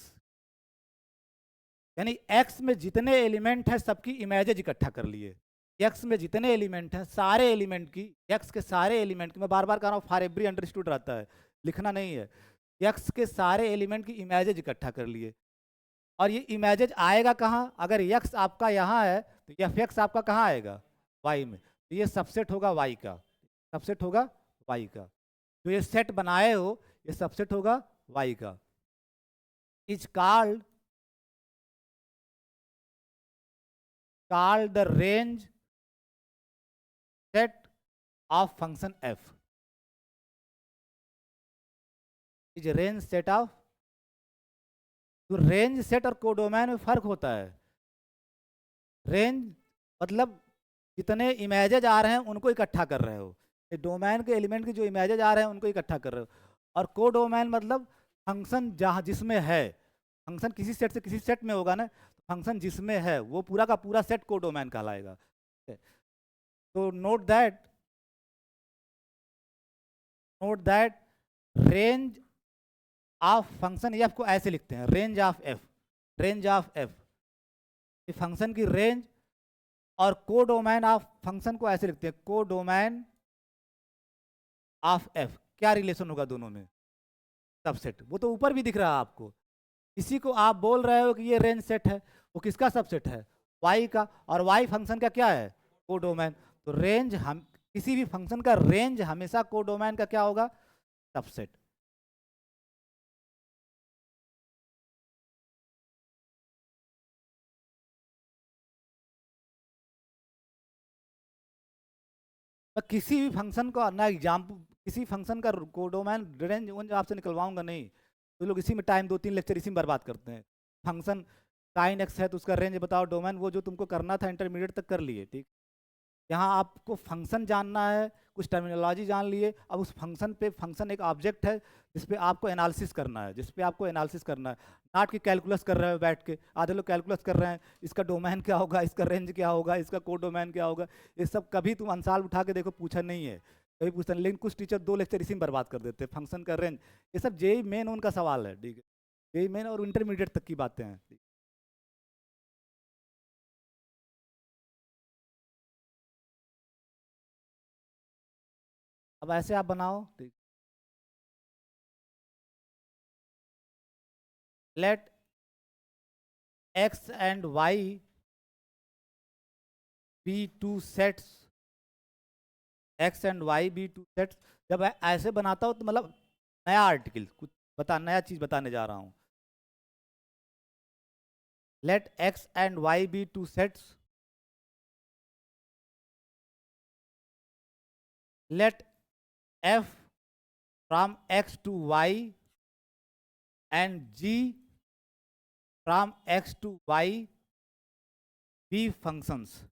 यानी एक्स में जितने एलिमेंट हैं सबकी इमेजेज इकट्ठा कर लिए। एक्स में जितने एलिमेंट हैं सारे एलिमेंट की, एक्स के सारे एलिमेंट की, मैं बार बार कह रहा हूँ फॉर एवरी अंडरस्टूड रहता है, लिखना नहीं है। एक्स के सारे एलिमेंट की इमेजेज इकट्ठा कर लिए, और ये इमेजेज आएगा कहाँ, अगर एक्स आपका यहाँ है तो एफ एक्स आपका कहाँ आएगा, वाई में, तो ये सबसेट होगा वाई का, सबसेट होगा वाई का। जो ये सेट बनाए हो ये सबसेट होगा वाई का। Is called the range set of function F, is range set of. तो रेंज सेट और कोडोमेन में फर्क होता है। रेंज मतलब जितने इमेजेज आ रहे हैं उनको इकट्ठा कर रहे हो, डोमेन के एलिमेंट की जो इमेजेज आ रहे हैं उनको इकट्ठा कर रहे हो। और कोडोमेन मतलब फंक्शन जहाँ जिसमें है, फंक्शन किसी सेट से किसी सेट में होगा ना, तो फंक्शन जिसमें है वो पूरा का पूरा सेट कोडोमेन कहलाएगा। तो note that range of function F को ऐसे लिखते हैं, range of F, range of F, function की रेंज। और कोडोमेन ऑफ फंक्शन को ऐसे लिखते हैं, कोडोमेन ऑफ एफ। क्या रिलेशन होगा दोनों में, सबसेट। वो तो ऊपर भी दिख रहा है आपको, इसी को आप बोल रहे हो कि ये रेंज सेट है, वो किसका सबसेट है, वाई का, और वाई फंक्शन का क्या है, कोडोमेन। तो रेंज, हम किसी भी फंक्शन का रेंज हमेशा कोडोमेन का क्या होगा, सबसेट। किसी भी फंक्शन का ना एग्जाम्पल, किसी फंक्शन का कोडोमेन रेंज उन आपसे निकलवाऊंगा नहीं, तो लोग इसी में टाइम 2-3 लेक्चर इसी में बर्बाद करते हैं। फंक्शन साइन एक्स है तो उसका रेंज बताओ, डोमेन, वो जो तुमको करना था इंटरमीडिएट तक कर लिए, ठीक। यहाँ आपको फंक्शन जानना है, कुछ टर्मिनोलॉजी जान लिए, अब उस फंक्शन पे, फंक्शन एक ऑब्जेक्ट है जिस पे आपको एनालिसिस करना है, जिस पे आपको एनालिसिस करना है। नॉट कि कैलकुलस कर रहे हो बैठ के, आधे लोग कैलकुलस कर रहे हैं, इसका डोमेन क्या होगा, इसका रेंज क्या होगा, इसका कोड डोमेन क्या होगा, ये सब कभी तुम अंसाल उठा के देखो, पूछा नहीं है, कभी पूछता नहीं। लेकिन कुछ टीचर 2 लेक्चर इसी में बर्बाद कर देते हैं, फंक्शन का रेंज, ये सब जेई मेन उनका सवाल है, ठीक है, जेई मेन और इंटरमीडिएट तक की बातें हैं। अब ऐसे आप बनाओ, ठीक। Let X and Y be two sets, X and Y be two sets. जब ऐसे बनाता हूँ तो मतलब नया आर्टिकल कुछ नया चीज बताने जा रहा हूँ। Let X and Y be two sets, let F from x to Y and G from x to Y be functions.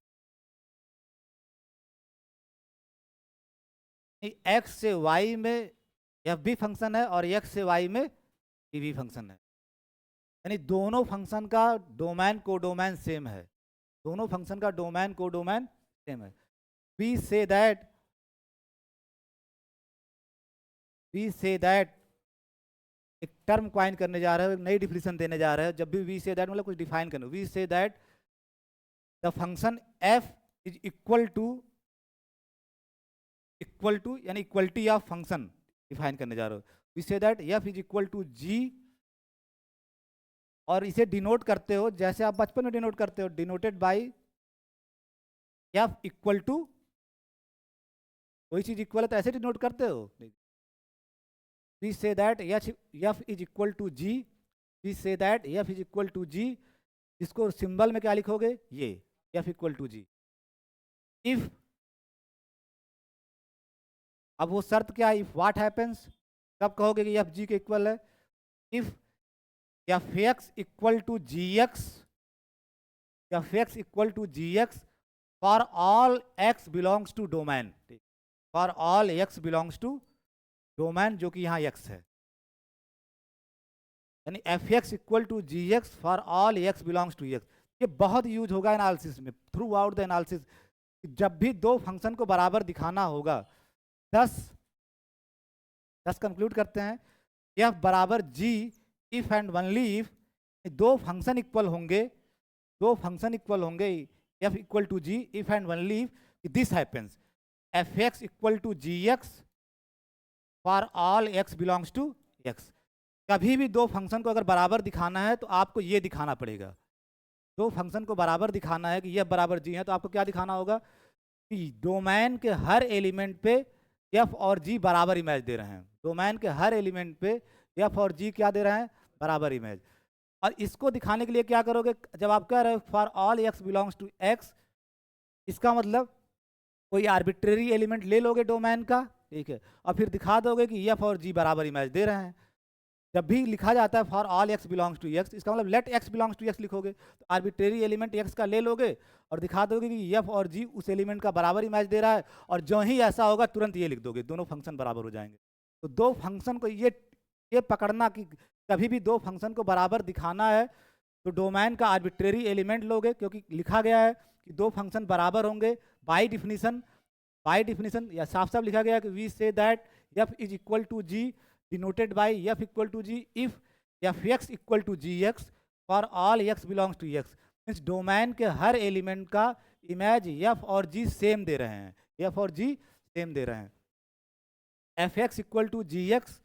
X से वाई में एफ बी फंक्शन है और एक्स से वाई में पी बी फंक्शन है, यानी दोनों फंक्शन का डोमेन कोडोमेन सेम है, दोनों फंक्शन का डोमेन कोडोमेन सेम है। वी से दैट एक टर्म क्वाइन करने जा रहे हो, एक नई डिफिनेशन देने जा रहे हो। जब भी वी से दैट मतलब कुछ डिफाइन करना, we say that the function F is equal to यानी इक्वलिटी ऑफ फंक्शन डिफाइन करने जा रहे हो। We say that F is equal to G, और इसे डिनोट करते हो जैसे आप बचपन में डिनोट करते हो, denoted by F equal to, कोई चीज इक्वल है तो ऐसे डिनोट करते हो, we say that F is equal to G, we say that F is equal to G, इसको सिंबल में क्या लिखोगे, ये F equal to G. If, अब वो शर्त क्या है, इफ व्हाट हैपेंस, कब कहोगे कि एफ जी के इक्वल है, if F X equal to G X, F X equal to G X for all X belongs to domain, for all X belongs to domain, जो कि यहाँ एक्स है, यानी F X equal to G X for all X belongs to X. ये बहुत यूज होगा एनालिसिस में, थ्रू आउट द एनालिसिस। जब भी दो फंक्शन को बराबर दिखाना होगा, 10 कंक्लूड करते हैं, एफ बराबर G if and only if दो फंक्शन इक्वल होंगे, दो फंक्शन इक्वल होंगे, F equal to G if and only if this happens, F X equal to G X for all X belongs to X. कभी भी दो फंक्शन को अगर बराबर दिखाना है तो आपको ये दिखाना पड़ेगा, दो फंक्शन को बराबर दिखाना है कि ये बराबर जी है, तो आपको क्या दिखाना होगा कि डोमेन के हर एलिमेंट पे एफ और जी बराबर इमेज दे रहे हैं, डोमेन के हर एलिमेंट पे एफ और जी क्या दे रहे हैं, बराबर इमेज। और इसको दिखाने के लिए क्या करोगे, जब आप कह रहे हो for all X belongs to X, इसका मतलब कोई आर्बिट्रेरी एलिमेंट ले लोगे डोमेन का, ठीक है, और फिर दिखा दोगे कि एफ और जी बराबर इमेज दे रहे हैं। जब भी लिखा जाता है for all X belongs to X, इसका मतलब let X belongs to X लिखोगे, तो आर्बिट्रेरी एलिमेंट एक्स का ले लोगे और दिखा दोगे कि एफ और जी उस एलिमेंट का बराबर ही मैच दे रहा है, और जो ही ऐसा होगा तुरंत ये लिख दोगे, दोनों फंक्शन बराबर हो जाएंगे। तो दो फंक्शन को ये पकड़ना कि कभी भी दो फंक्शन को बराबर दिखाना है तो डोमेन का आर्बिट्रेरी एलिमेंट लोगे, क्योंकि लिखा गया है कि दो फंक्शन बराबर होंगे बाई डिफिनीशन या साफ साफ लिखा गया है कि we say that F is equal to G denoted by f equal to g if fx equal to gx for all x belongs to x। Means domain के हर एलिमेंट का इमेज f और g सेम दे रहे हैं, f और g सेम दे रहे हैं। fx equal to gx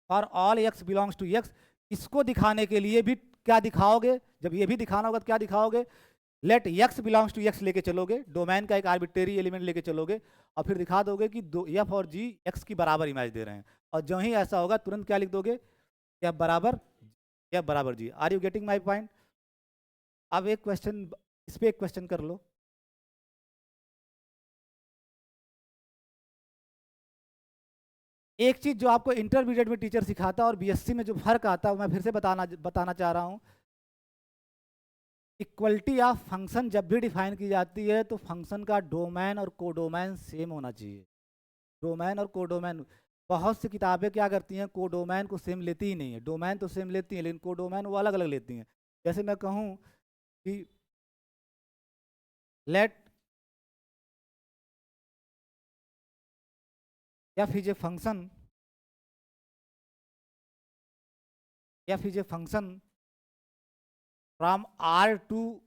for all x belongs to x, इसको दिखाने के लिए भी क्या दिखाओगे, जब ये भी दिखाना होगा तो क्या दिखाओगे, let x belongs to x लेके चलोगे, डोमेन का एक आर्बिट्रेरी एलिमेंट लेके चलोगे, और फिर दिखा दोगे कि दो f और g x की बराबर इमेज दे रहे हैं, और जो ही ऐसा होगा तुरंत क्या लिख दोगे, f बराबर g। Are you getting my point? अब एक क्वेश्चन, इस पे एक क्वेश्चन कर लो। एक चीज जो आपको इंटरमीडिएट में टीचर सिखाता है और बीएससी में जो फर्क आता है मैं फिर से बताना चाह रहा हूँ। इक्वलिटी ऑफ फंक्शन जब भी डिफाइन की जाती है तो फंक्शन का डोमेन और कोडोमेन सेम होना चाहिए, डोमेन और कोडोमेन। बहुत सी किताबें क्या करती हैं, कोडोमेन को सेम लेती ही नहीं है, डोमेन तो सेम लेती हैं लेकिन कोडोमेन वो अलग अलग लेती हैं। जैसे मैं कहूँ कि let F is a function, F is a function from R to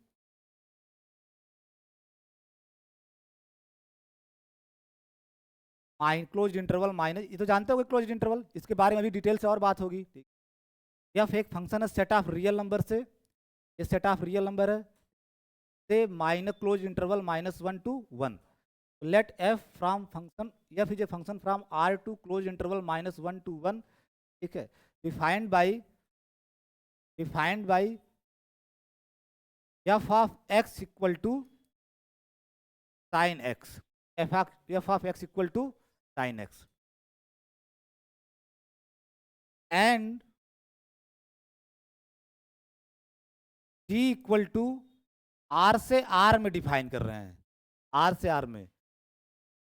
close interval minus, ये तो जानते हो क्लोज इंटरवल, इसके बारे में अभी डिटेल से और बात होगी। एफ एक फंक्शन है सेट ऑफ रियल नंबर से, ये सेट ऑफ रियल नंबर है से minus close interval -1 to 1। Let F from function, F is a function from R to close interval -1 to 1, ठीक है, defined by F of X equal to sine X, F of X equal to sine X, and G equal to R से आर में डिफाइन कर रहे हैं, आर से आर में।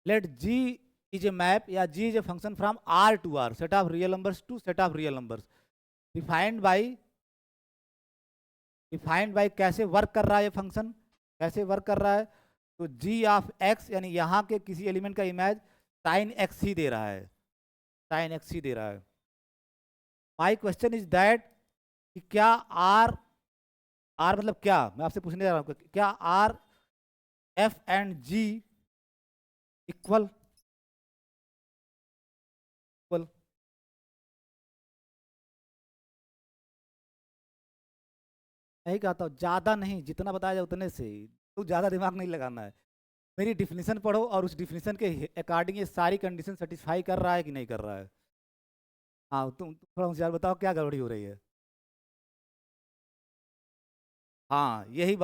Let G is a map या G is a function from R to R, set of real numbers to set of real numbers, defined by कैसे वर्क कर रहा है ये फंक्शन, कैसे वर्क कर रहा है, तो जी ऑफ एक्स यानी यहाँ के किसी एलिमेंट का इमेज साइन एक्स ही दे रहा है, साइन एक्स ही दे रहा है। माई क्वेश्चन इज दैट कि क्या आर मतलब क्या, मैं आपसे पूछने जा रहा हूँ, क्या are F and G equal, नहीं कहता हूँ, ज़्यादा नहीं, जितना बताया जाए उतने से ही, तो ज़्यादा दिमाग नहीं लगाना है। मेरी डिफिनीशन पढ़ो और उस डिफिनीशन के अकॉर्डिंग ये सारी कंडीशन सेटिस्फाई कर रहा है कि नहीं कर रहा है। हाँ तुम थोड़ा होशियार बताओ क्या गड़बड़ी हो रही है। हाँ यही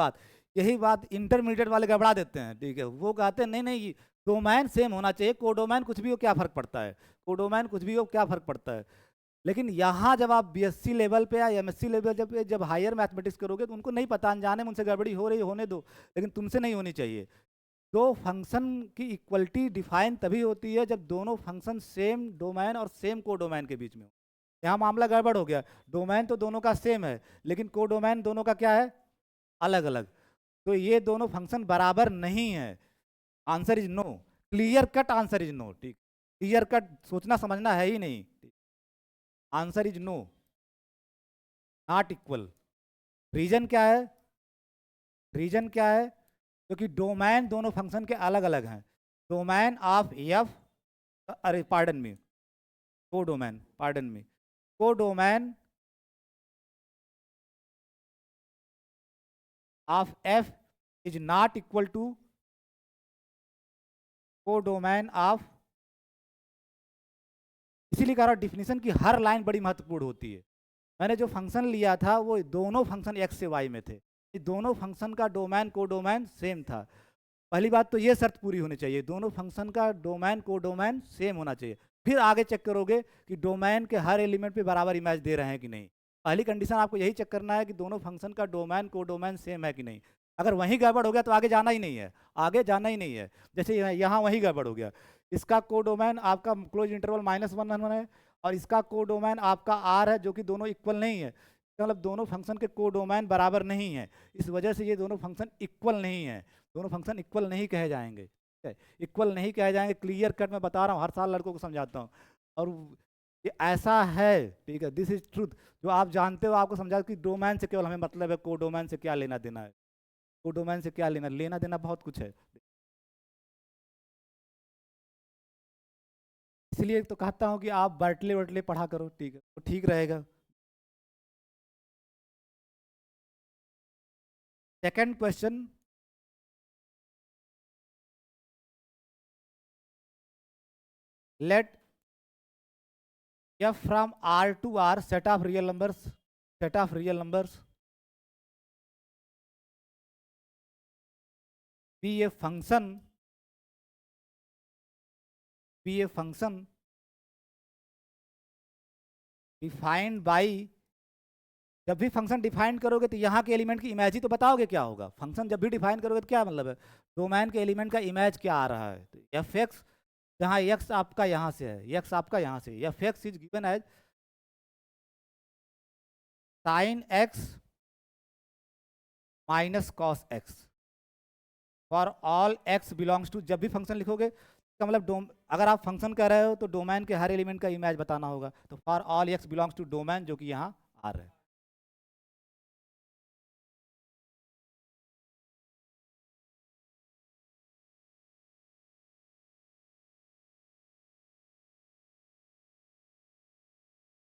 बात इंटरमीडिएट वाले गड़बड़ा देते हैं, ठीक है। वो कहते हैं नहीं नहीं, डोमेन सेम होना चाहिए, कोडोमेन कुछ भी हो क्या फर्क पड़ता है, कोडोमेन कुछ भी हो क्या फर्क पड़ता है। लेकिन यहाँ जब आप बीएससी लेवल पे या एमएससी लेवल जब हायर मैथमेटिक्स करोगे तो उनको नहीं पता, अनजाने में उनसे गड़बड़ी हो रही है, होने दो, लेकिन तुमसे नहीं होनी चाहिए। दो फंक्शन की इक्वलिटी डिफाइन तभी होती है जब दोनों फंक्शन सेम डोमेन और सेम कोडोमेन के बीच में हो। यहाँ मामला गड़बड़ हो गया, डोमेन तो दोनों का सेम है लेकिन कोडोमेन दोनों का क्या है, अलग अलग। तो ये दोनों फंक्शन बराबर नहीं है। Answer is no, clear cut answer is no, ठीक। क्लियर कट सोचना समझना है ही नहीं, answer is no, not equal. Reason क्या है, रीजन क्या है, क्योंकि डोमेन दोनों फंक्शन के अलग अलग हैं। डोमेन ऑफ एफ, अरे pardon me, codomain, pardon me, codomain of F is not equal to codomain of, इसीलिए कह रहा हूं डिफिनीशन की हर लाइन बड़ी महत्वपूर्ण होती है। मैंने जो फंक्शन लिया था वो दोनों फंक्शन एक्स से वाई में थे, ये दोनों फंक्शन का डोमेन को डोमेन सेम था। पहली बात तो ये शर्त पूरी होनी चाहिए, दोनों फंक्शन का डोमेन को डोमेन सेम होना चाहिए। फिर आगे चेक करोगे कि डोमेन के हर एलिमेंट पे बराबर इमेज दे रहे हैं कि नहीं। पहली कंडीशन आपको यही चेक करना है कि दोनों फंक्शन का डोमेन को डोमेन सेम है कि नहीं। अगर वहीं गड़बड़ हो गया तो आगे जाना ही नहीं है, आगे जाना ही नहीं है। जैसे यहाँ वहीं गड़बड़ हो गया, इसका को डोमेन आपका क्लोज इंटरवल -1 है और इसका को डोमेन आपका आर है, जो कि दोनों इक्वल नहीं है, मतलब दोनों फंक्शन के को डोमेन बराबर नहीं है। इस वजह से ये दोनों फंक्शन इक्वल नहीं है, दोनों फंक्शन इक्वल नहीं कहे जाएंगे, इक्वल नहीं कहे जाएंगे। क्लियर कट मैं बता रहा हूँ, हर साल लड़कों को समझाता हूँ और ये ऐसा है, ठीक है, दिस इज ट्रूथ। जो आप जानते हो आपको समझा कि डोमेन से केवल हमें मतलब है, को डोमेन से क्या लेना देना है, को डोमेन से क्या लेना लेना देना बहुत कुछ है। इसलिए तो कहता हूँ कि आप बर्टले वर्टले पढ़ा करो, ठीक है, तो ठीक रहेगा। Second question, let f from R to R set of real numbers, set of real numbers be a function, be a function defined by, जब भी फंक्शन डिफाइन करोगे तो यहाँ के एलिमेंट की इमेज ही तो बताओगे क्या होगा। फंक्शन जब भी डिफाइन करोगे तो क्या मतलब है, डोमेन के एलिमेंट का इमेज क्या आ रहा है, तो एफ एक्स, जहाँ एक्स आपका यहाँ से है, एक्स आपका यहाँ से, F X is given as sine X minus cos X for all X belongs to, जब भी फंक्शन लिखोगे इसका मतलब अगर आप फंक्शन कह रहे हो तो डोमेन के हर एलिमेंट का इमेज बताना होगा, तो for all X belongs to domain, जो कि यहाँ आर है।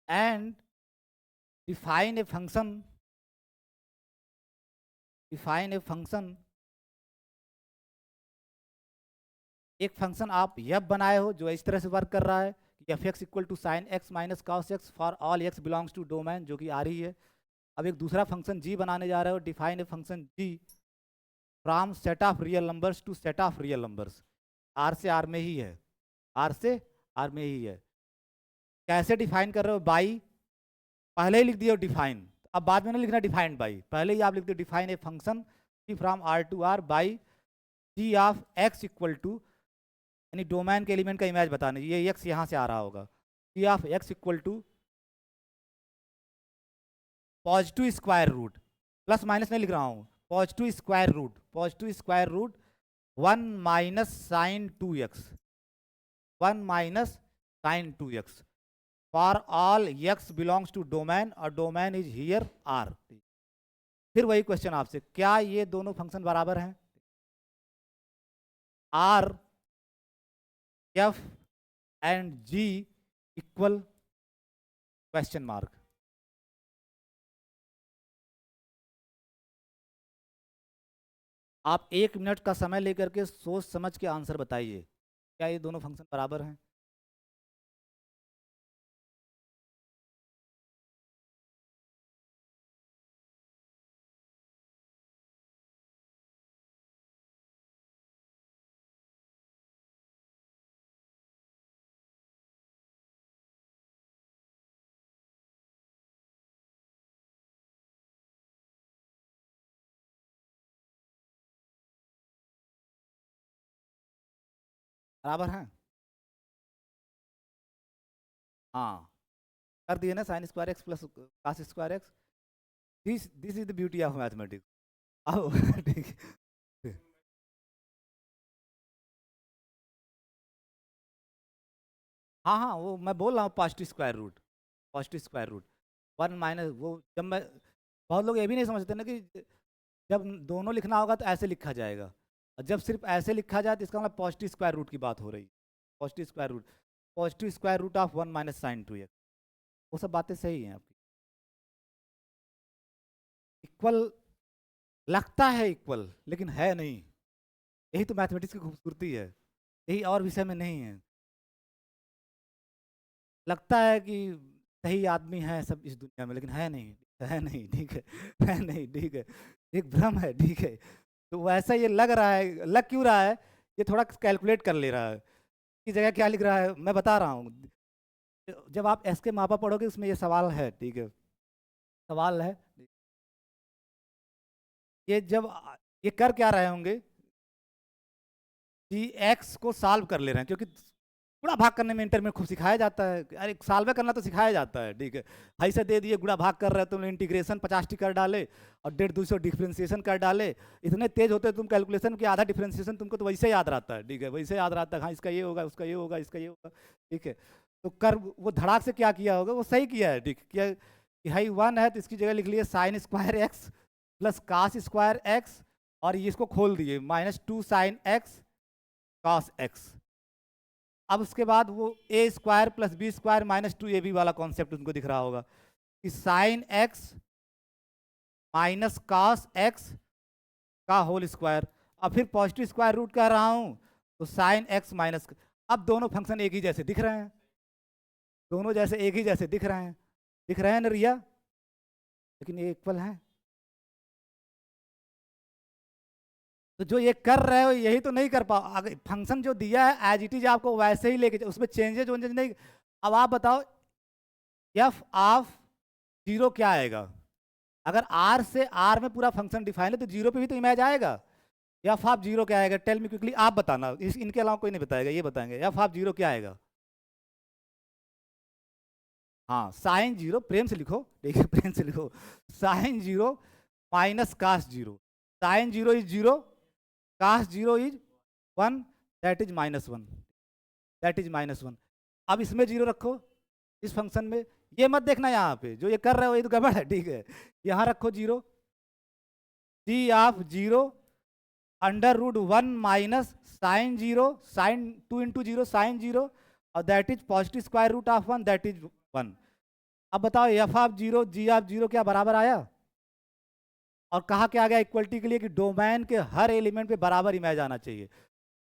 And define a function, define a function, एक फंक्शन आप यह बनाए हो जो इस तरह से वर्क कर रहा है कि F X equal to sine X minus cos X for all X belongs to domain, जो कि आ रही है। अब एक दूसरा फंक्शन जी बनाने जा रहे हो, define a function G from set of real numbers to set of real numbers, R से आर में ही है, आर से आर में ही है। कैसे डिफाइन कर रहे हो, बाई, पहले ही लिख दिया डिफाइन, अब बाद में नहीं लिखना डिफाइंड बाई, पहले ही आप लिख दो define a function G from R to R by G of X equal to, यानी डोमेन के एलिमेंट का इमेज बताना, ये एक्स यहाँ से आ रहा होगा, G of X equal to positive square root, plus minus नहीं लिख रहा हूँ, positive square root, positive square root 1 minus sine 2x, 1 minus sine 2x for all x belongs to domain और डोमेन इज हियर r। फिर वही क्वेश्चन आपसे, क्या ये दोनों फंक्शन बराबर हैं, r f and g equal, question mark. आप 1 मिनट का समय लेकर के सोच समझ के आंसर बताइए, क्या ये दोनों फंक्शन बराबर हैं। बराबर है। हाँ, कर दिए ना, sine square X plus cos square X. This this is the beauty of mathematics. अब ठीक है। हाँ हाँ, वो मैं बोल रहा हूँ positive square root. Positive square root one minus वो, जब मैं, बहुत लोग ये भी नहीं समझते ना कि जब दोनों लिखना होगा तो ऐसे लिखा जाएगा, और जब सिर्फ ऐसे लिखा जाए तो इसका मतलब पॉजिटिव स्क्वायर रूट की बात हो रही है। Positive square root, positive square root of one minus sine two X, वो सब बातें सही हैं आपकी। इक्वल लगता है इक्वल, लेकिन है नहीं। यही तो मैथमेटिक्स की खूबसूरती है, यही और विषय में नहीं है। लगता है कि सही आदमी है सब इस दुनिया में, लेकिन है नहीं। है नहीं, ठीक है। है नहीं, ठीक है। एक भ्रम है, ठीक है। तो वैसा ये लग रहा है, लग क्यों रहा है? ये थोड़ा कैलकुलेट कर ले रहा है की जगह क्या लिख रहा है, मैं बता रहा हूँ। जब आप एस के मापा पढ़ोगे उसमें ये सवाल है, ठीक है, सवाल है। ये जब ये कर क्या रहे होंगे कि एक्स को सॉल्व कर ले रहे हैं, क्योंकि गुणा भाग करने में इंटर में खूब सिखाया जाता है, अरे सॉल्व करना तो सिखाया जाता है, ठीक है। हाई से दे दिए, गुणा भाग कर रहे हो तुम, इंटीग्रेशन 50 कर डाले और 150 डिफ्रेंसिएशन कर डाले। इतने तेज होते तुम कैलकुलेशन की, आधा डिफ्रेंसिएशन तुमको तो वैसे याद रहता है, ठीक है, वैसे याद रहता है, हाँ इसका ये होगा, उसका ये होगा, इसका ये होगा, ठीक है। तो कर वो धड़ाक से क्या किया होगा, वो सही किया है, ठीक किया कि हाई वन है तो इसकी जगह लिख लिए sine square X plus cos square X, और ये इसको खोल दिए -2 साइन एक्स कॉस एक्स। अब उसके बाद वो A square plus B square -2 A B वाला कॉन्सेप्ट उनको दिख रहा होगा कि sine X minus cos X का होल स्क्वायर। अब फिर पॉजिटिव स्क्वायर रूट कह रहा हूं तो साइन एक्स माइनस, अब दोनों फंक्शन एक ही जैसे दिख रहे हैं, दोनों जैसे एक ही जैसे दिख रहे हैं, दिख रहे हैं ना रिया, लेकिन ये इक्वल है। तो जो ये कर रहे हो यही तो नहीं कर पाओ, अगर फंक्शन जो दिया है एज इट इज आपको वैसे ही लेके, उसमें चेंजेज वेंजेज नहीं। अब आप बताओ एफ ऑफ जीरो क्या आएगा? अगर आर से आर में पूरा फंक्शन डिफाइन है तो जीरो पे भी तो इमेज आएगा। एफ ऑफ जीरो क्या आएगा? टेल मी क्विकली, आप बताना, इनके अलावा कोई नहीं बताएगा, ये बताएंगे एफ ऑफ जीरो क्या आएगा। हाँ, साइन जीरो, प्रेम से लिखो, ठीक है, प्रेम से लिखो, sine zero minus cos zero. Sine zero is zero, cos zero is one, that is -1, that is -1। अब इसमें जीरो रखो, इस फंक्शन में, ये मत देखना यहाँ पे जो ये कर रहे हो ये तो गड़बड़ है, ठीक है। यहाँ रखो zero, G of zero under root one minus sine zero, sine 2 into zero sine zero, और that is positive square root of one, that is 1। अब बताओ F of zero G of zero क्या बराबर आया? और कहा क्या आ गया इक्वलिटी के लिए कि डोमेन के हर एलिमेंट पे बराबर इमेज आना चाहिए।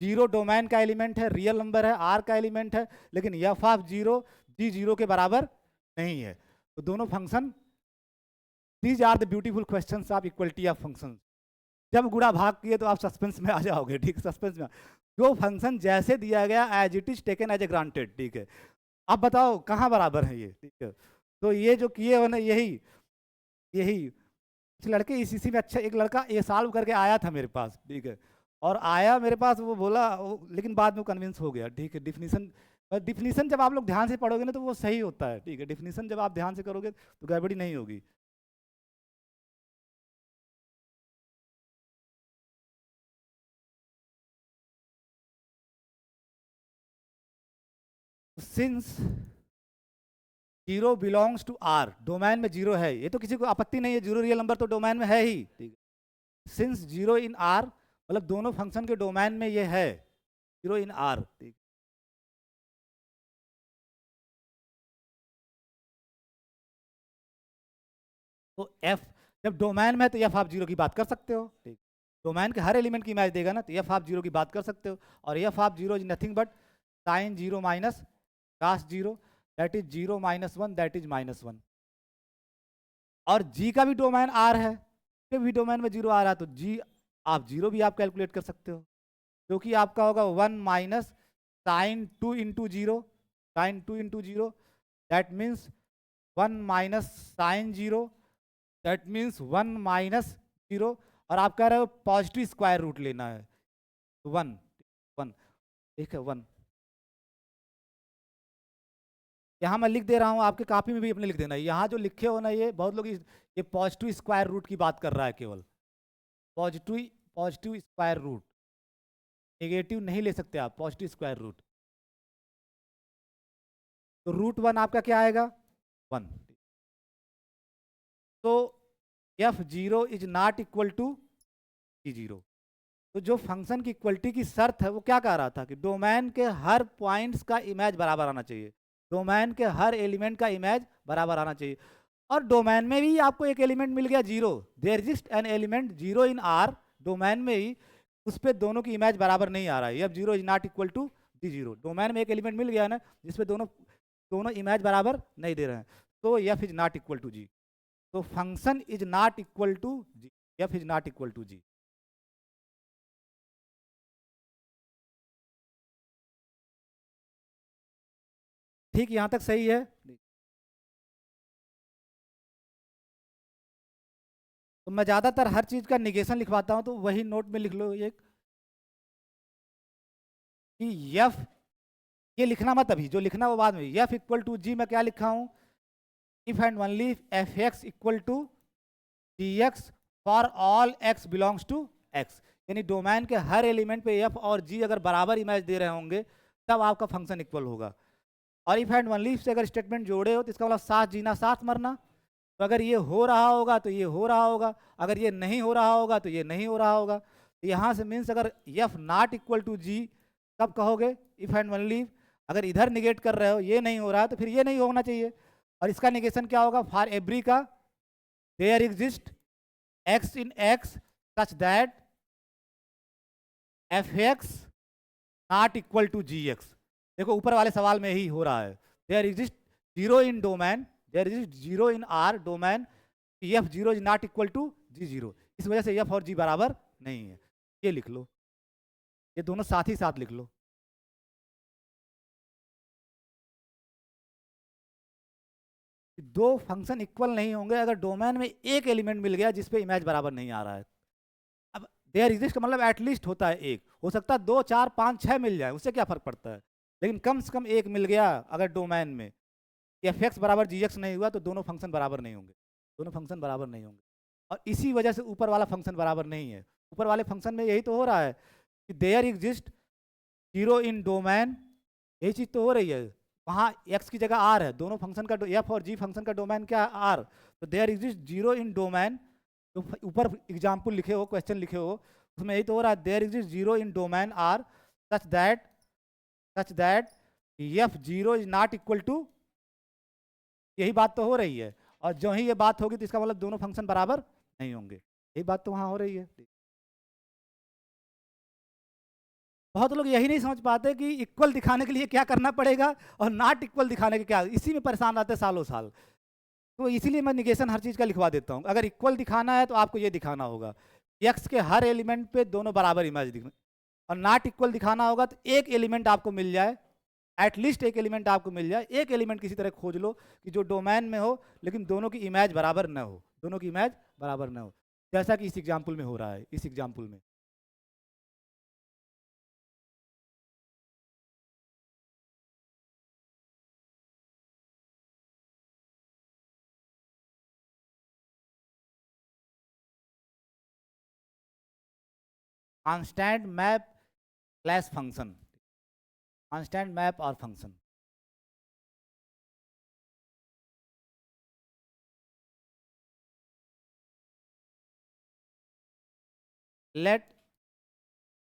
जीरो डोमेन का एलिमेंट है, रियल नंबर है, आर का एलिमेंट है, लेकिन F of zero G zero के बराबर नहीं है। तो दोनों function, these are the beautiful questions of equality of functions. जब गुणा भाग किए तो आप सस्पेंस में आ जाओगे, ठीक है, सस्पेंस में। जो फंक्शन जैसे दिया गया as it is taken as a granted, ठीक है। अब बताओ कहाँ बराबर है ये, ठीक है। तो ये जो किए हो ना, यही यही इस लड़के इसी में, अच्छा एक लड़का ये सॉल्व करके आया था मेरे पास, ठीक है, और आया मेरे पास, वो बोला लेकिन बाद में कन्विंस हो गया, ठीक है। डिफिनीशन, डिफिनीशन जब आप लोग ध्यान से पढ़ोगे ना तो वो सही होता है, ठीक है। डिफिनीशन जब आप ध्यान से करोगे तो गड़बड़ी नहीं होगी। Since zero belongs to R, domain में जीरो है, ये तो किसी को आपत्ति नहीं है, जीरो रियल नंबर तो डोमेन में है ही, ठीक है। सिंस जीरो इन आर, मतलब दोनों फंक्शन के डोमेन में ये है, जीरो इन आर, ठीक। तो एफ जब डोमेन में है तो एफ आप जीरो की बात कर सकते हो, ठीक। डोमेन के हर एलिमेंट की इमेज देगा ना, तो एफ आप जीरो की बात कर सकते हो, और एफ आप zero is nothing but sine zero minus cos zero, that is zero -1, that is -1। और जी का भी डोमेन आर है, के भी डोमेन में जीरो आ रहा है, तो जी आप जीरो भी आप कैलकुलेट कर सकते हो, जो कि आपका होगा 1 minus sine 2 into zero, sine 2 into zero, that means 1 minus sine zero, that means 1 minus zero. और आप कह रहे हो पॉजिटिव स्क्वायर रूट लेना है, 1 1, ठीक है, 1। यहाँ मैं लिख दे रहा हूँ, आपके कॉपी में भी अपने लिख देना। यहाँ जो लिखे हो ना, ये बहुत लोग ये पॉजिटिव स्क्वायर रूट की बात कर रहा है, केवल पॉजिटिव स्क्वायर रूट, नेगेटिव नहीं ले सकते आप, पॉजिटिव स्क्वायर रूट। तो √1 आपका क्या आएगा? 1। तो f0 is not equal to g0। तो जो फंक्शन की इक्वलिटी की शर्त है वो क्या कह रहा था कि डोमेन के हर पॉइंट्स का इमेज बराबर आना चाहिए, डोमेन के हर एलिमेंट का इमेज बराबर आना चाहिए। और डोमेन में भी आपको एक एलिमेंट मिल गया 0, there exist an element 0 in R, domain में ही उस पर दोनों की इमेज बराबर नहीं आ रहा है, f0 is not equal to g0। Domain में एक एलिमेंट मिल गया ना जिसपे दोनों इमेज बराबर नहीं दे रहे हैं, तो f is not equal to g। तो function is not equal to g, f is not equal to g। ठीक, यहां तक सही है। तो मैं ज्यादातर हर चीज का निगेशन लिखवाता हूं, तो वही नोट में लिख लो एक कि f, ये लिखना मत अभी, जो लिखना वो बाद में। f इक्वल टू g मैं क्या लिखा हूं, if and only F X equal to G X for all x belongs to x। यानी डोमेन के हर एलिमेंट पे f और g अगर बराबर इमेज दे रहे होंगे तब आपका फंक्शन इक्वल होगा। और इफ एंड ओनली से अगर स्टेटमेंट जोड़े हो तो इसका मतलब साथ जीना साथ मरना। तो अगर ये हो रहा होगा तो ये हो रहा होगा, अगर ये नहीं हो रहा होगा तो ये नहीं हो रहा होगा। तो यहाँ से मीन्स अगर f not equal to g कब कहोगे, इफ एंड ओनली अगर इधर निगेट कर रहे हो ये नहीं हो रहा है तो फिर ये नहीं होना चाहिए। और इसका निगेशन क्या होगा, फॉर एवरी का there exist x in x such that F X not equal to G X. देखो ऊपर वाले सवाल में ही हो रहा है, there exist 0 in domain, there exist 0 in R domain, f0 is not equal to g0। इस वजह से f और g बराबर नहीं है। ये लिख लो, ये दोनों साथ ही साथ लिख लो। दो फंक्शन इक्वल नहीं होंगे अगर डोमेन में एक एलिमेंट मिल गया जिसपे इमेज बराबर नहीं आ रहा है। अब देयर एग्जिस्ट का मतलब एटलीस्ट होता है एक, हो सकता है 2 4 5 6 मिल जाए, उससे क्या फर्क पड़ता है, लेकिन कम से कम एक मिल गया। अगर डोमेन में एफ एक्स बराबर जी एक्स नहीं हुआ तो दोनों फंक्शन बराबर नहीं होंगे, दोनों फंक्शन बराबर नहीं होंगे। और इसी वजह से ऊपर वाला फंक्शन बराबर नहीं है। ऊपर वाले फंक्शन में यही तो हो रहा है कि देयर एग्जिस्ट 0 इन डोमेन, यही चीज़ तो हो रही है। वहाँ x की जगह r है, दोनों फंक्शन का f और g फंक्शन का डोमेन क्या है, r। तो देयर एग्जिस्ट 0 इन डोमेन, तो ऊपर एग्जाम्पल लिखे हो, क्वेश्चन लिखे हो, उसमें यही तो हो रहा है, there exist 0 in domain r such that f0 is not equal to, यही बात तो हो रही है। और जो ही ये बात होगी तो इसका मतलब दोनों फंक्शन बराबर नहीं होंगे, यही बात तो वहाँ हो रही है। बहुत लोग यही नहीं समझ पाते कि इक्वल दिखाने के लिए क्या करना पड़ेगा और नॉट इक्वल दिखाने के क्या, इसी में परेशान रहते सालों साल। तो इसीलिए मैं निगेशन हर चीज़ का लिखवा देता हूँ। अगर इक्वल दिखाना है तो आपको ये दिखाना होगा x के हर एलिमेंट पे दोनों बराबर इमेज दिखना, और नॉट इक्वल दिखाना होगा तो एक एलिमेंट आपको मिल जाए, एटलीस्ट एक एलिमेंट आपको मिल जाए, एक एलिमेंट किसी तरह खोज लो कि जो डोमेन में हो लेकिन दोनों की इमेज बराबर न हो, दोनों की इमेज बराबर न हो, जैसा कि इस एग्जाम्पल में हो रहा है। इस एग्जाम्पल में constant map class function, constant map और function. Let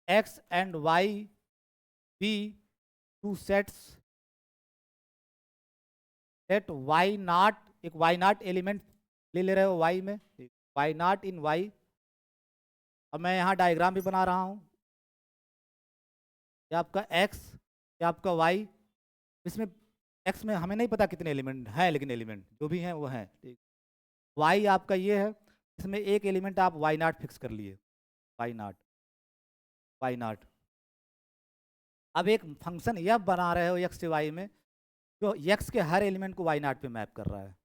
x and y be two sets, let y not, एक y नॉट एलिमेंट ले रहे हो y में, y नॉट इन y। अब मैं यहाँ डायग्राम भी बना रहा हूँ, ये आपका x, ये आपका y। इसमें x में हमें नहीं पता कितने एलिमेंट हैं, लेकिन एलिमेंट जो भी हैं वो हैं, ठीक। y आपका ये है, इसमें एक एलिमेंट आप y नॉट फिक्स कर लिए, y नॉट, y नॉट। अब एक फंक्शन यह बना रहे हो x से y में जो x के हर एलिमेंट को y नॉट पे मैप कर रहा है,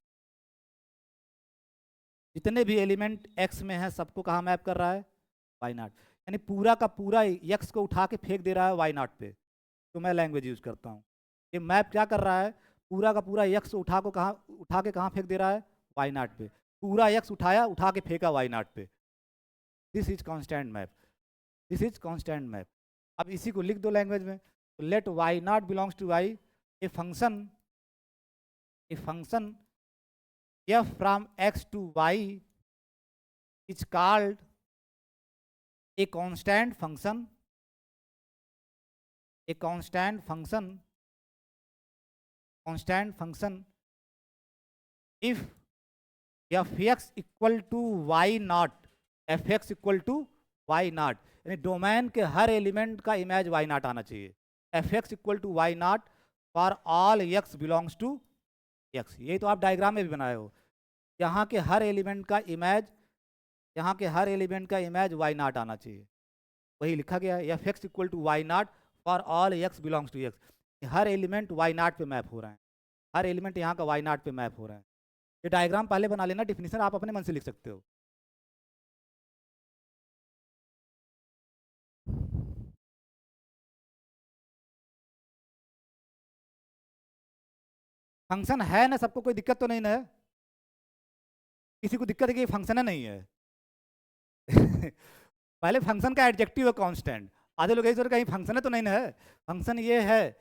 जितने भी एलिमेंट x में हैं सबको कहाँ मैप कर रहा है, y नॉट। यानी पूरा का पूरा x को उठा के फेंक दे रहा है y नॉट पे। तो मैं लैंग्वेज यूज करता हूँ, ये मैप क्या कर रहा है, पूरा का पूरा x उठा के कहाँ फेंक दे रहा है, वाई नाट पे। पूरा x उठाया, उठा के फेंका वाई नाट पे। This is constant map, this is constant map. अब इसी को लिख दो लैंग्वेज में, तो let Y naught belongs to Y, a function f from x to y is called a constant function if fx equal to y naught, fx equal to y naught, यानी डोमेन के हर एलिमेंट का इमेज y naught आना चाहिए। fx equal to y naught for all x belongs to x। यही तो आप डायग्राम में भी बनाए हो। यहाँ के हर एलिमेंट का इमेज y naught आना चाहिए, वही लिखा गया है। fx equal to y naught for all x belongs to x। हर एलिमेंट y naught पे मैप हो रहा है, हर एलिमेंट यहाँ का y naught पे मैप हो रहा है। ये डायग्राम पहले बना लेना, डिफिनीशन आप अपने मन से लिख सकते हो। फंक्शन है ना, सबको कोई दिक्कत तो नहीं ना है? किसी को दिक्कत है कि फंक्शन है नहीं है? पहले फंक्शन का एडजेक्टिव है कांस्टेंट। आधे लोग यही सोच रहे कहीं फंक्शन है तो नहीं ना है। फंक्शन ये है,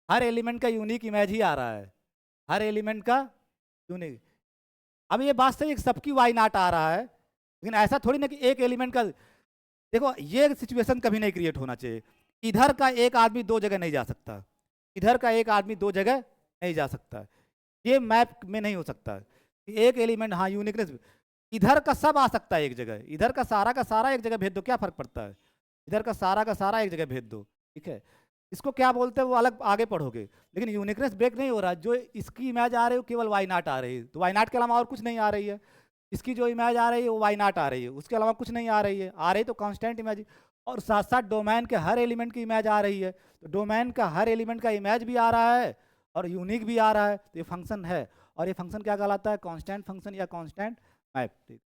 हर एलिमेंट का यूनिक इमेज ही आ रहा है, हर एलिमेंट का यूनिक। अब ये बात सही है कि सबकी वाई नाट आ रहा है, लेकिन ऐसा थोड़ी ना कि एक एलिमेंट का। देखो ये सिचुएशन कभी नहीं क्रिएट होना चाहिए। इधर का एक आदमी दो जगह नहीं जा सकता, इधर का एक आदमी दो जगह नहीं जा सकता, ये मैप में नहीं हो सकता। एक एलिमेंट, हाँ यूनिकनेस, इधर का सब आ सकता है एक जगह, इधर का सारा एक जगह भेज दो, क्या फर्क पड़ता है? इधर का सारा एक जगह भेज दो, ठीक है। इसको क्या बोलते हैं वो अलग आगे पढ़ोगे, लेकिन यूनिकनेस ब्रेक नहीं हो रहा। जो इसकी इमेज आ रही है केवल वाई नाट आ रही है, तो वाई नाट के अलावा और कुछ नहीं आ रही है। इसकी जो इमेज आ रही है वो वाई नाट आ रही है, उसके अलावा कुछ नहीं आ रही है। आ रही तो कांस्टेंट इमेज, और साथ साथ डोमेन के हर एलिमेंट की इमेज आ रही है। तो डोमेन का हर एलिमेंट का इमेज भी आ रहा है और यूनिक भी आ रहा है, तो ये फंक्शन है। और ये फंक्शन क्या कहलाता है? कांस्टेंट फंक्शन या कांस्टेंट मैप।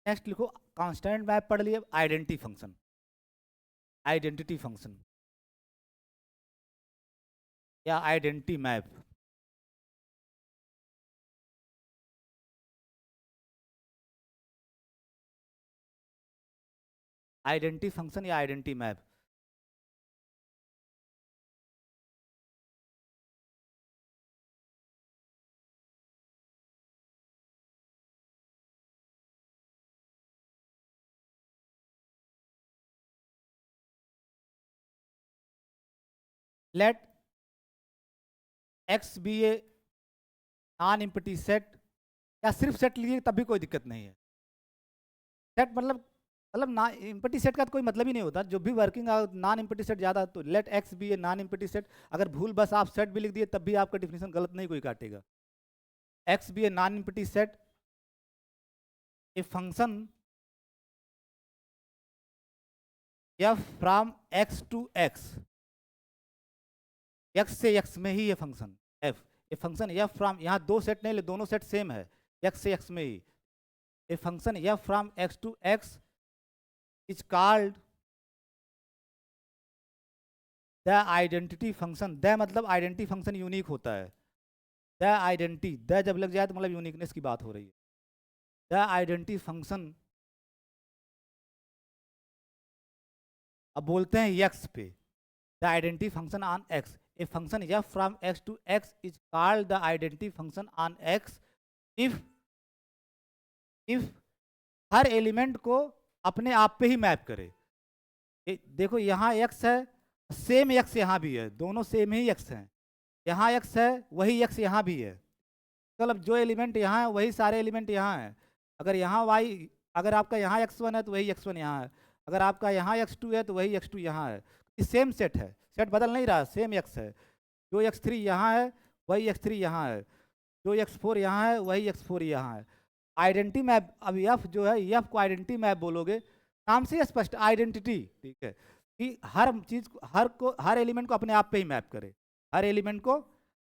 नेक्स्ट लिखो, कांस्टेंट मैप पढ़ लिए, आइडेंटिटी फंक्शन, आइडेंटिटी फंक्शन या आइडेंटिटी मैप। आइडेंटिटी फंक्शन या identity map. Let X be a non empty set, या सिर्फ सेट लीजिए तब भी कोई दिक्कत नहीं है। सेट मतलब ना एम्प्टी सेट का तो कोई मतलब ही नहीं होता। जो भी वर्किंग नॉन एम्प्टी सेट ज़्यादा, तो let X be a non empty set. अगर भूल बस आप सेट भी लिख दिए तब भी आपका डिफिनेशन गलत नहीं कोई काटेगा। X be a non empty set, a function F from x to X, X से एक्स में ही ये फंक्शन एफ, ये फंक्शन एफ फ्रॉम, यहाँ दो सेट नहीं ले, दोनों सेट सेम है, एक्स से एक्स में ही। A function F from x to X is called the identity function. The मतलब आइडेंटिटी फंक्शन यूनिक होता है। द आइडेंटिटी, द जब लग जाए तो मतलब यूनिकनेस की बात हो रही है। द आइडेंटिटी फंक्शन, अब बोलते हैं एक्स पे, the identity function on X. A function F from x to X is called the identity function on X if हर एलिमेंट को अपने आप पे ही मैप करे। देखो यहाँ एक्स है, सेम एक्स यहाँ भी है, दोनों सेम ही एक्स हैं। यहाँ एक्स है वही एक्स यहाँ भी है, मतलब जो एलिमेंट यहाँ है वही सारे एलिमेंट यहाँ हैं। अगर यहाँ वाई, अगर आपका यहाँ x1 है तो वही x1 यहाँ है, अगर आपका यहाँ x2 है तो वही x2 यहाँ है। सेम सेट है, सेट बदल नहीं रहा, सेम x है। जो x3 यहाँ है वही x3 यहाँ है, जो x4 यहाँ है वही x4 यहाँ है। आइडेंटिटी मैप, अब f जो है, f को आइडेंटिटी मैप बोलोगे नाम से स्पष्ट आइडेंटिटी, ठीक है, कि हर चीज को हर एलिमेंट को अपने आप पे ही मैप करे, हर एलिमेंट को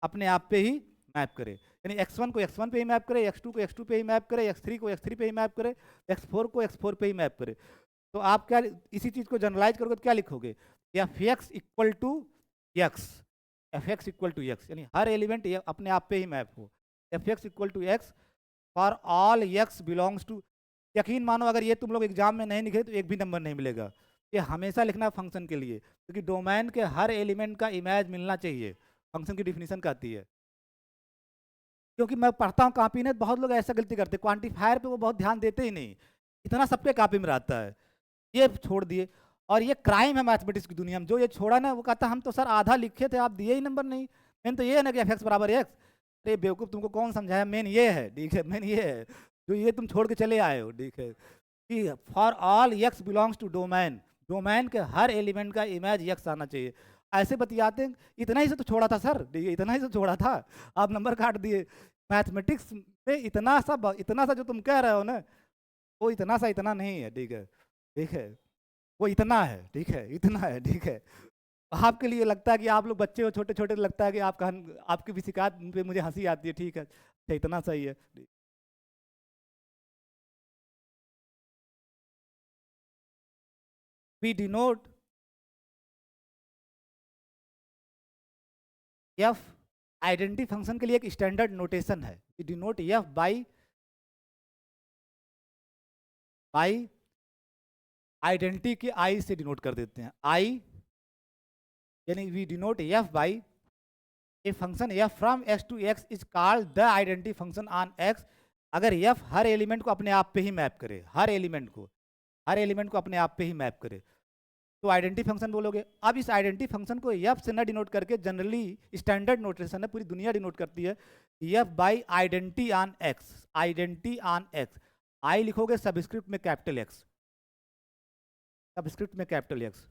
अपने आप पे ही मैप करे, यानी x1 को x1 पे ही मैप करे, x2 को x2 पे ही मैप करे, x3 को x3 पे ही मैप करे, x4 को x4 पे ही मैप करे। तो आप क्या इसी चीज को जनरलाइज करोगे तो क्या लिखोगे, F X equal to X, F X equal to X, यानी हर एलिमेंट अपने आप पे ही मैप हो, F X equal to X for all X belongs to. यकीन मानो अगर ये तुम लोग एग्जाम में नहीं लिखे तो एक भी नंबर नहीं मिलेगा, ये हमेशा लिखना फंक्शन के लिए, क्योंकि डोमेन के हर एलिमेंट का इमेज मिलना चाहिए, फंक्शन की डिफिनीशन कहती है। क्योंकि मैं पढ़ता हूँ कॉपी में, बहुत लोग ऐसा गलती करते हैं, क्वांटिफायर पे वो बहुत ध्यान देते ही नहीं, इतना सबके कॉपी में रहता है, ये छोड़ दिए। और ये क्राइम है मैथमेटिक्स की दुनिया में, जो ये छोड़ा ना वो कहता हम तो सर आधा लिखे थे, आप दिए ही नंबर नहीं। मेन तो ये है ना कि एफ एक्स बराबर एक्स, अरे बेवकूफ़ तुमको कौन समझाया, मेन ये है, ठीक है, मेन ये है जो ये तुम छोड़ के चले आए हो, ठीक है, कि for all X belongs to domain, domain के हर एलिमेंट का इमेज एक्स आना चाहिए। ऐसे बतियाते हैं, इतना ही से तो छोड़ा था सर, ठीक है, इतना ही से छोड़ा था, आप नंबर काट दिए। मैथमेटिक्स में इतना सा जो तुम कह रहे हो ना, वो इतना सा इतना नहीं है, ठीक है, ठीक है, वो इतना है, ठीक है, इतना है, ठीक है। आपके लिए लगता है कि आप लोग बच्चे हो छोटे छोटे, लगता है कि आपकी भी शिकायत पे मुझे हंसी आती है, ठीक है, अच्छा, इतना सही है। We denote F, identity function के लिए एक स्टैंडर्ड नोटेशन है, we denote F by identity के आई से डिनोट कर देते हैं, आई, यानी we denote F by a function F from x to X is called the identity function on X. अगर एफ हर एलिमेंट को अपने आप पे ही मैप करे, हर एलिमेंट को अपने आप पे ही मैप करे, तो आइडेंटिटी फंक्शन बोलोगे। अब इस आइडेंटिटी फंक्शन को एफ से न डिनोट करके जनरली स्टैंडर्ड नोटेशन है, पूरी दुनिया डिनोट करती है, F by identity on X, identity on X, I लिखोगे सबस्क्रिप्ट में कैपिटल एक्स, सबस्क्रिप्ट में कैपिटल एक्स,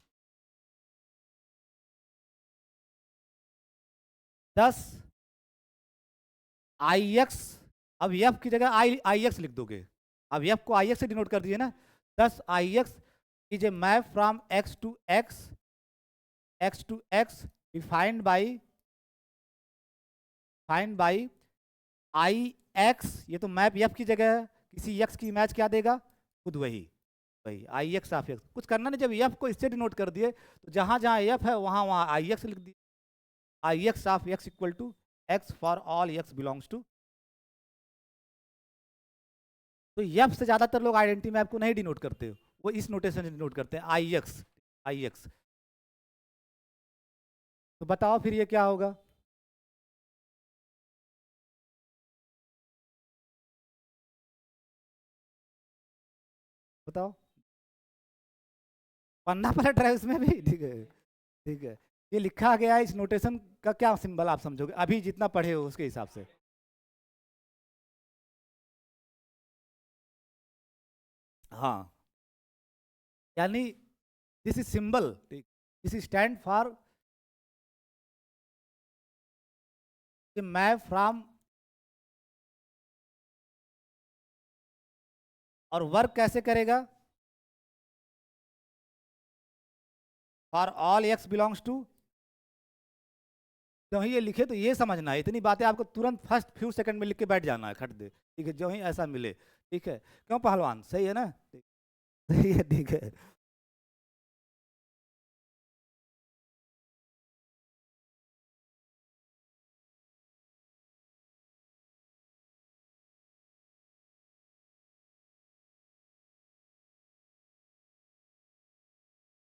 10 आई एक्स, अब एफ की जगह आई एक्स लिख दोगे, अब एफ को आई एक्स से डिनोट कर दिए ना, 10 I X is a map from x to X defined by I X, ये तो मैप एफ की जगह है, किसी एक्स की इमेज क्या देगा, खुद वही वही आई एक्स ऑफ एक्स, कुछ करना नहीं, जब एफ को इससे डिनोट कर दिए तो जहां जहां एफ है वहां वहां आई एक्स लिख दिए, I X of X equal to X for all X belongs to. तो एफ से ज्यादातर लोग आइडेंटिटी मैप को नहीं डिनोट करते, वो इस नोटेशन से डिनोट करते हैं, आई एक्स, आई एक्स। तो बताओ फिर ये क्या होगा, बताओ, पन्ना पलट रहा है उसमें भी, ठीक है, ठीक है, ये लिखा गया है, इस नोटेशन का क्या सिंबल आप समझोगे अभी जितना पढ़े हो उसके हिसाब से। हाँ, यानी this is symbol, this is stand for map from, और वर्क कैसे करेगा, for all X belongs to, जो ही ये लिखे तो ये समझना है, इतनी बातें आपको तुरंत फर्स्ट फ्यू सेकंड में लिख के बैठ जाना है, खट दे, ठीक है, जो ही ऐसा मिले, ठीक है, क्यों पहलवान, सही है ना, सही है, ठीक है।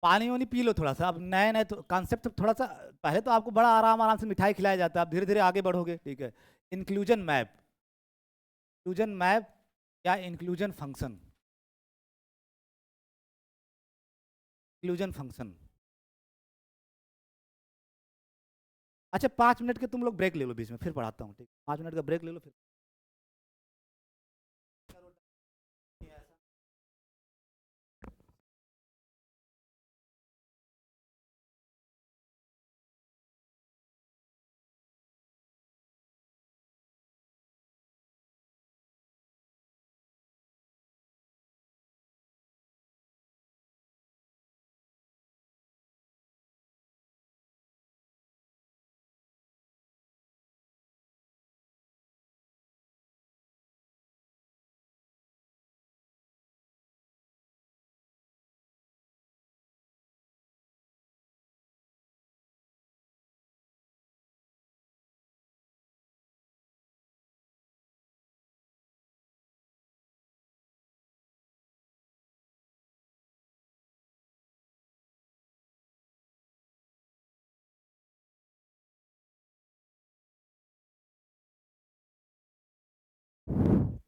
पानी वानी पी लो थोड़ा सा, अब नए नए तो कॉन्सेप्ट थोड़ा सा, पहले तो आपको बड़ा आराम आराम से मिठाई खिलाया जाता है, आप धीरे धीरे आगे बढ़ोगे, ठीक है। इंक्लूजन मैप, इंक्लूजन मैप या इंक्लूजन फंक्शन, इंक्लूजन फंक्शन। अच्छा 5 मिनट के तुम लोग ब्रेक ले लो बीच में, फिर पढ़ाता हूँ, ठीक, 5 मिनट का ब्रेक ले लो फिर।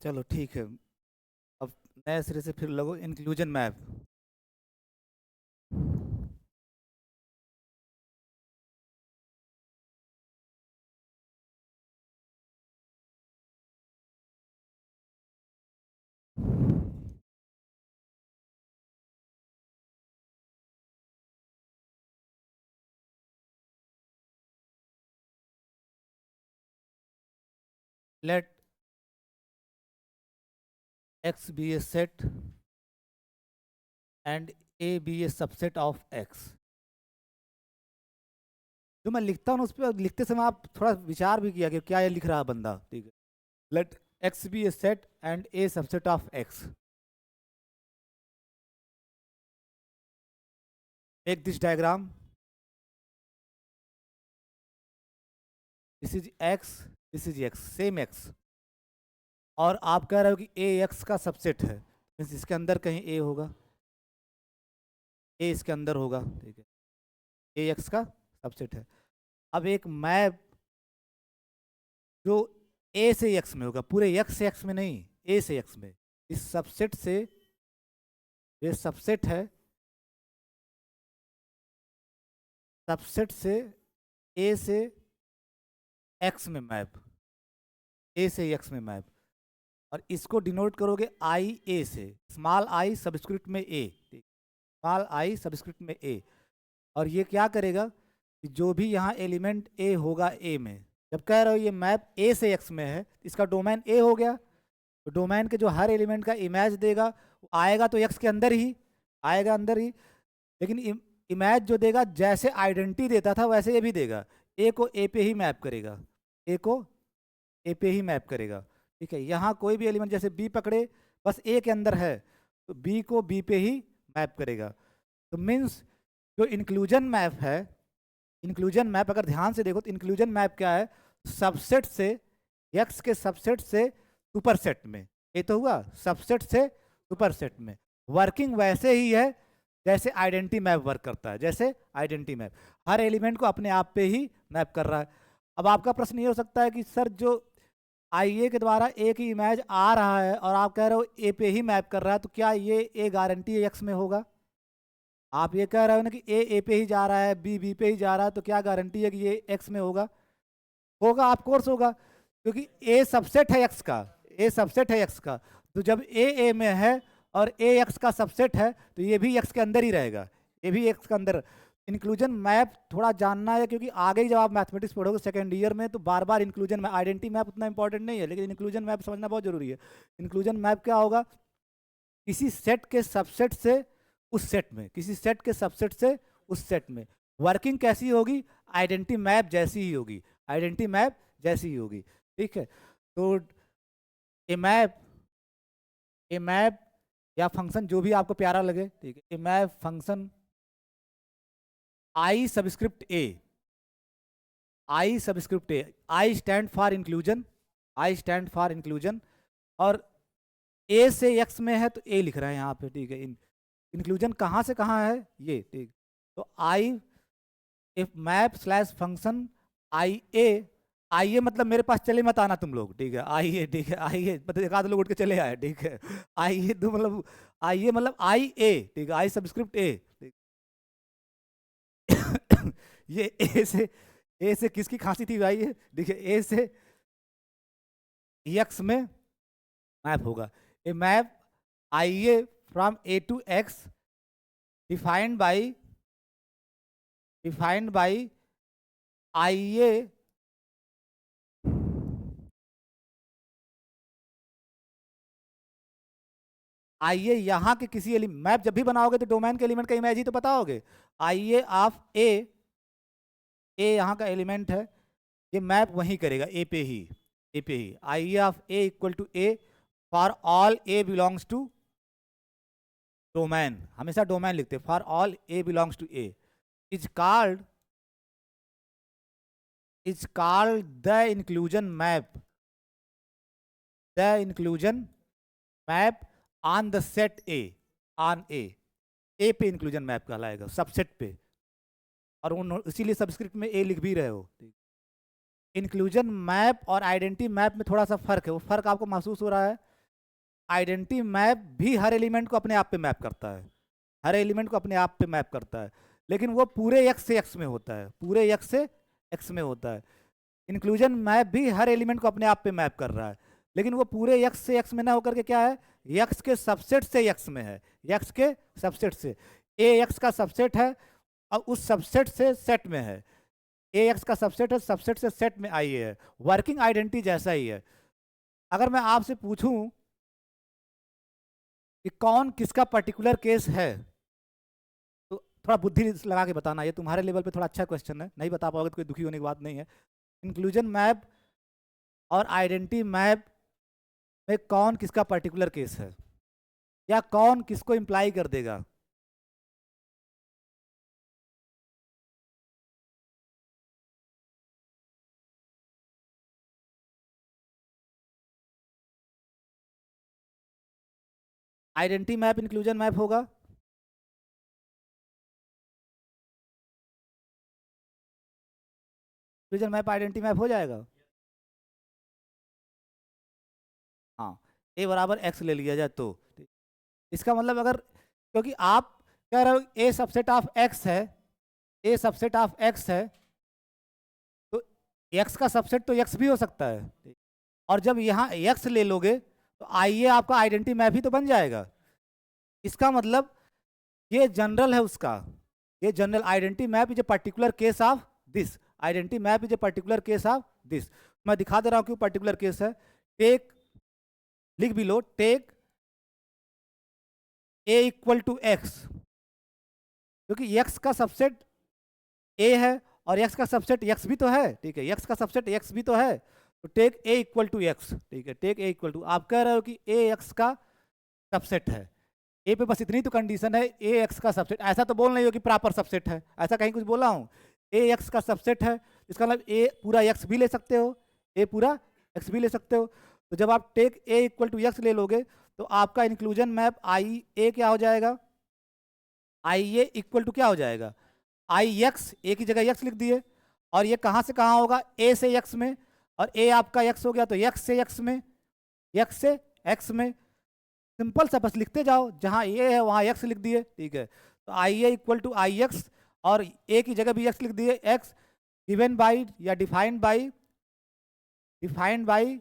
चलो ठीक है, अब नए सिरे से फिर लगो inclusion map. Let x be a set and a be a subset of x। जो मैं लिखता हूँ उस पर लिखते समय आप थोड़ा विचार भी किया कि क्या ये लिख रहा है बंदा, ठीक है। Let x be a set and a subset of x, make this diagram, this is x, this is x, same x, और आप कह रहे हो कि a x का सबसेट है, मीन्स इसके अंदर कहीं a होगा, a इसके अंदर होगा, ठीक है, a x का सबसेट है। अब एक मैप जो a से x में होगा, पूरे x से x में नहीं, a से x में, इस सबसेट से, ये सबसेट है, सबसेट से a से x में मैप, a से x में मैप, और इसको डिनोट करोगे आई ए से, स्मॉल आई सबस्क्रिप्ट में a, स्मॉल आई सबस्क्रिप्ट में a, और ये क्या करेगा कि जो भी यहाँ एलिमेंट a होगा a में, जब कह रहे हो ये मैप a से x में है, इसका डोमेन a हो गया, तो डोमेन के जो हर एलिमेंट का इमेज देगा वो आएगा तो x के अंदर ही आएगा, अंदर ही, लेकिन इमेज जो देगा जैसे आइडेंटिटी देता था वैसे ये भी देगा, a को a पे ही मैप करेगा, a को a पे ही मैप करेगा, ठीक है। यहाँ कोई भी एलिमेंट जैसे b पकड़े, बस a के अंदर है तो b को b पे ही मैप करेगा। तो मीन्स जो इंक्लूजन मैप है, इंक्लूजन मैप अगर ध्यान से देखो तो इंक्लूजन मैप क्या है, सबसेट से, x के सबसेट से सुपरसेट में, ये तो हुआ सबसेट से सुपरसेट में, वर्किंग वैसे ही है जैसे आइडेंटिटी मैप वर्क करता है, जैसे आइडेंटिटी मैप हर एलिमेंट को अपने आप पे ही मैप कर रहा है। अब आपका प्रश्न ये हो सकता है कि सर जो आई ए के द्वारा ए की इमेज आ रहा है और आप कह रहे हो ए पे ही मैप कर रहा है, तो क्या ये ए गारंटी एक्स में होगा? आप ये कह रहे हो ना कि ए पे ही जा रहा है, बी पे ही जा रहा है, तो क्या गारंटी है कि ये एक्स में होगा? होगा, ऑफ कोर्स होगा, क्योंकि ए सबसेट है एक्स का, ए सबसेट है एक्स का, तो जब ए में है और ए एक्स का सबसेट है तो ये भी एक्स के अंदर ही रहेगा, ये भी एक्स के अंदर। इंक्लूजन मैप थोड़ा जानना है, क्योंकि आगे जब आप मैथमेटिक्स पढ़ोगे सेकेंड ईयर में तो बार बार इंक्लूजन मैप, आइडेंटिटी मैप उतना इंपॉर्टेंट नहीं है, लेकिन इंक्लूजन मैप समझना बहुत जरूरी है। इंक्लूजन मैप क्या होगा? किसी सेट के सबसेट से उस सेट में, किसी सेट के सबसेट से उस सेट में, वर्किंग कैसी होगी? आइडेंटिटी मैप जैसी ही होगी, आइडेंटिटी मैप जैसी ही होगी, ठीक है। तो ए मैप या फंक्शन जो भी आपको प्यारा लगे, ठीक है, A map function I subscript A, I subscript A, I stand for inclusion, I stand for inclusion, और ए से एक्स में है तो ए लिख रहे हैं यहाँ पे, ठीक है। इंक्लूजन कहाँ से कहाँ है ये, ठीक, तो I if map slash function I A मतलब मेरे पास चले मत आना तुम लोग, ठीक है, आइए, ठीक है, आइए मतलब एक आध लोग उठ के चले आए, ठीक है, आइए तो मतलब आइए मतलब आई ए, ठीक है, आई सबस्क्रिप्ट ए, ठीक ये ए से किसकी खांसी थी भाई, ये देखिए ए से एक्स में मैप होगा, A map I A from A to X defined by I A आइए यहाँ के किसी एलिमेंट, मैप जब भी बनाओगे तो डोमेन के एलिमेंट का इमेज ही तो बताओगे। आइए ऑफ ए यहाँ का एलिमेंट है, ये मैप वहीं करेगा ए पे ही, ए पे ही। I A of A equal to A for all A belongs to domain, हमेशा डोमेन लिखते हैं, for all A belongs to A is called the inclusion map, the inclusion map on the set A, on A पे इंक्लूजन मैप कहलाएगा, सबसेट पे, और इसीलिए सबस्क्रिप्ट में ए लिख भी रहे हो। इंक्लूजन मैप और आइडेंटिटी मैप में थोड़ा सा फर्क है, वो फर्क आपको महसूस हो रहा है? आइडेंटिटी मैप भी हर एलिमेंट को अपने आप पे मैप करता है, हर एलिमेंट को अपने आप पे मैप करता है, लेकिन वो पूरे एक्स से एक्स में होता है, पूरे एक्स से एक्स में होता है। इंक्लूजन मैप भी हर एलिमेंट को अपने आप पे मैप कर रहा है, लेकिन वो पूरे एक्स से एक्स में ना होकर के क्या है, एक्स के सबसेट से एक्स में है, एक्स के सबसेट से। ए एक्स का सबसेट है और उस सबसेट से सेट में है, ए एक्स का सबसेट है, सबसेट से सेट में आई है। वर्किंग आइडेंटिटी जैसा ही है। अगर मैं आपसे पूछूं कि कौन किसका पर्टिकुलर केस है, तो थोड़ा बुद्धि लगा के बताना, ये तुम्हारे लेवल पे थोड़ा अच्छा क्वेश्चन है, नहीं बता पाओगे तो कोई दुखी होने की बात नहीं है। इंक्लूजन मैप और आइडेंटिटी मैप में कौन किसका पर्टिकुलर केस है, या कौन किसको इंप्लाई कर देगा? आइडेंटिटी मैप इंक्लूजन मैप होगा। इंक्लूजन मैप आइडेंटिटी मैप हो जाएगा। हाँ, ए बराबर एक्स ले लिया जाए तो इसका मतलब, अगर क्योंकि आप कह रहे हो ए सबसेट ऑफ एक्स है, ए सबसेट ऑफ एक्स है, तो एक्स का सबसेट तो एक्स भी हो सकता है, और जब यहाँ एक्स ले लोगे तो आइए आपका आइडेंटिटी मैप ही तो बन जाएगा। इसका मतलब ये जनरल है उसका, ये general identity map is a particular case of this, identity map is a particular case of this. मैं दिखा दे रहा हूँ क्यों पर्टिकुलर केस है। टेक, लिख भी लो, take A equal to X, क्योंकि एक्स का सबसेट ए है और एक्स का सबसेट एक्स भी तो है, ठीक है, एक्स का सबसेट एक्स भी तो है, तो take A equal to X, ठीक है, टेक ए इक्वल टू, आप कह रहे हो कि ए एक्स का सबसेट है, ए पे बस इतनी तो कंडीशन है, ए एक्स का सबसेट, ऐसा तो बोल नहीं हो कि प्रॉपर सबसेट है, ऐसा कहीं कुछ बोला हूँ, ए एक्स का सबसेट है, इसका मतलब ए पूरा एक्स भी ले सकते हो, ए पूरा एक्स भी ले सकते हो। तो जब आप take A equal to X ले लोगे तो आपका इंक्लूजन मैप आई ए क्या हो जाएगा, आई ए इक्वल टू क्या हो जाएगा, आई एक्स, ए की जगह एक्स लिख दिए, और ये कहाँ से कहाँ होगा, ए से एक्स में, और ए आपका एक्स हो गया तो एक्स से एक्स में, एक्स से एक्स में, सिंपल सा बस लिखते जाओ, जहाँ ए है वहाँ एक्स लिख दिए, ठीक है। तो आई ए इक्वल टू आई एक्स, और ए की जगह भी एक्स लिख दिए, एक्स गिवन बाई या defined by, defined by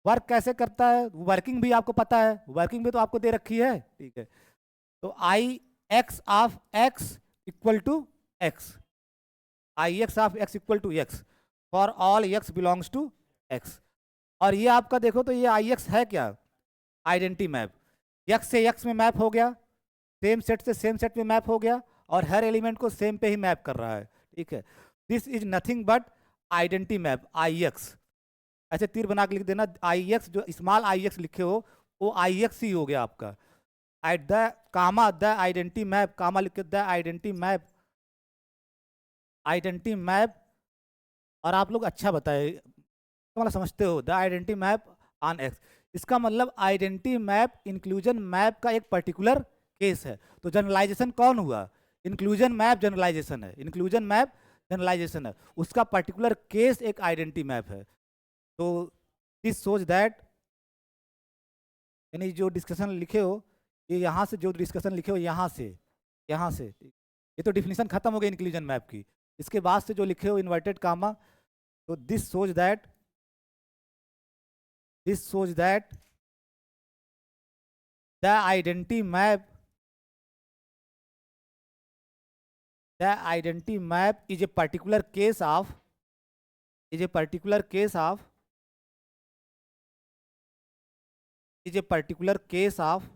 work कैसे करता है, वर्किंग भी आपको पता है, वर्किंग भी तो आपको दे रखी है, ठीक है। तो I X of X equal to X, I X of X equal to X for all X belongs to X. और ये आपका देखो तो ये आई एक्स है क्या, आइडेंटिटी मैप, एक्स से एक्स में मैप हो गया, सेम सेट से सेम सेट में मैप हो गया, और हर एलिमेंट को सेम पे ही मैप कर रहा है, ठीक है। This is nothing but identity map I X, ऐसे तीर बना के लिख देना, आई एक्स जो स्मॉल आई एक्स लिखे हो वो आई एक्स ही हो गया आपका, at the comma the identity map, comma लिख के the identity map, identity map, और आप लोग अच्छा बताए तो मतलब समझते हो, the identity map on X, इसका मतलब आइडेंटिटी मैप इंक्लूजन मैप का एक पर्टिकुलर केस है। तो जनरलाइजेशन कौन हुआ, इंक्लूजन मैप जनरलाइजेशन है, इंक्लूजन मैप जनरलाइजेशन है, उसका पर्टिकुलर केस एक आइडेंटिटी मैप है। तो दिस सोच दैट, यानी जो डिस्कशन लिखे हो, ये यहाँ से जो डिस्कशन लिखे हो यहाँ से, यहाँ से, ये तो डिफिनीशन खत्म हो गई इंक्लूजन मैप की, इसके बाद से जो लिखे हो इन्वर्टेड कामा, तो दिस सोच that, this shows that the identity map, the identity map is a particular case of, is a particular case of, is a particular case of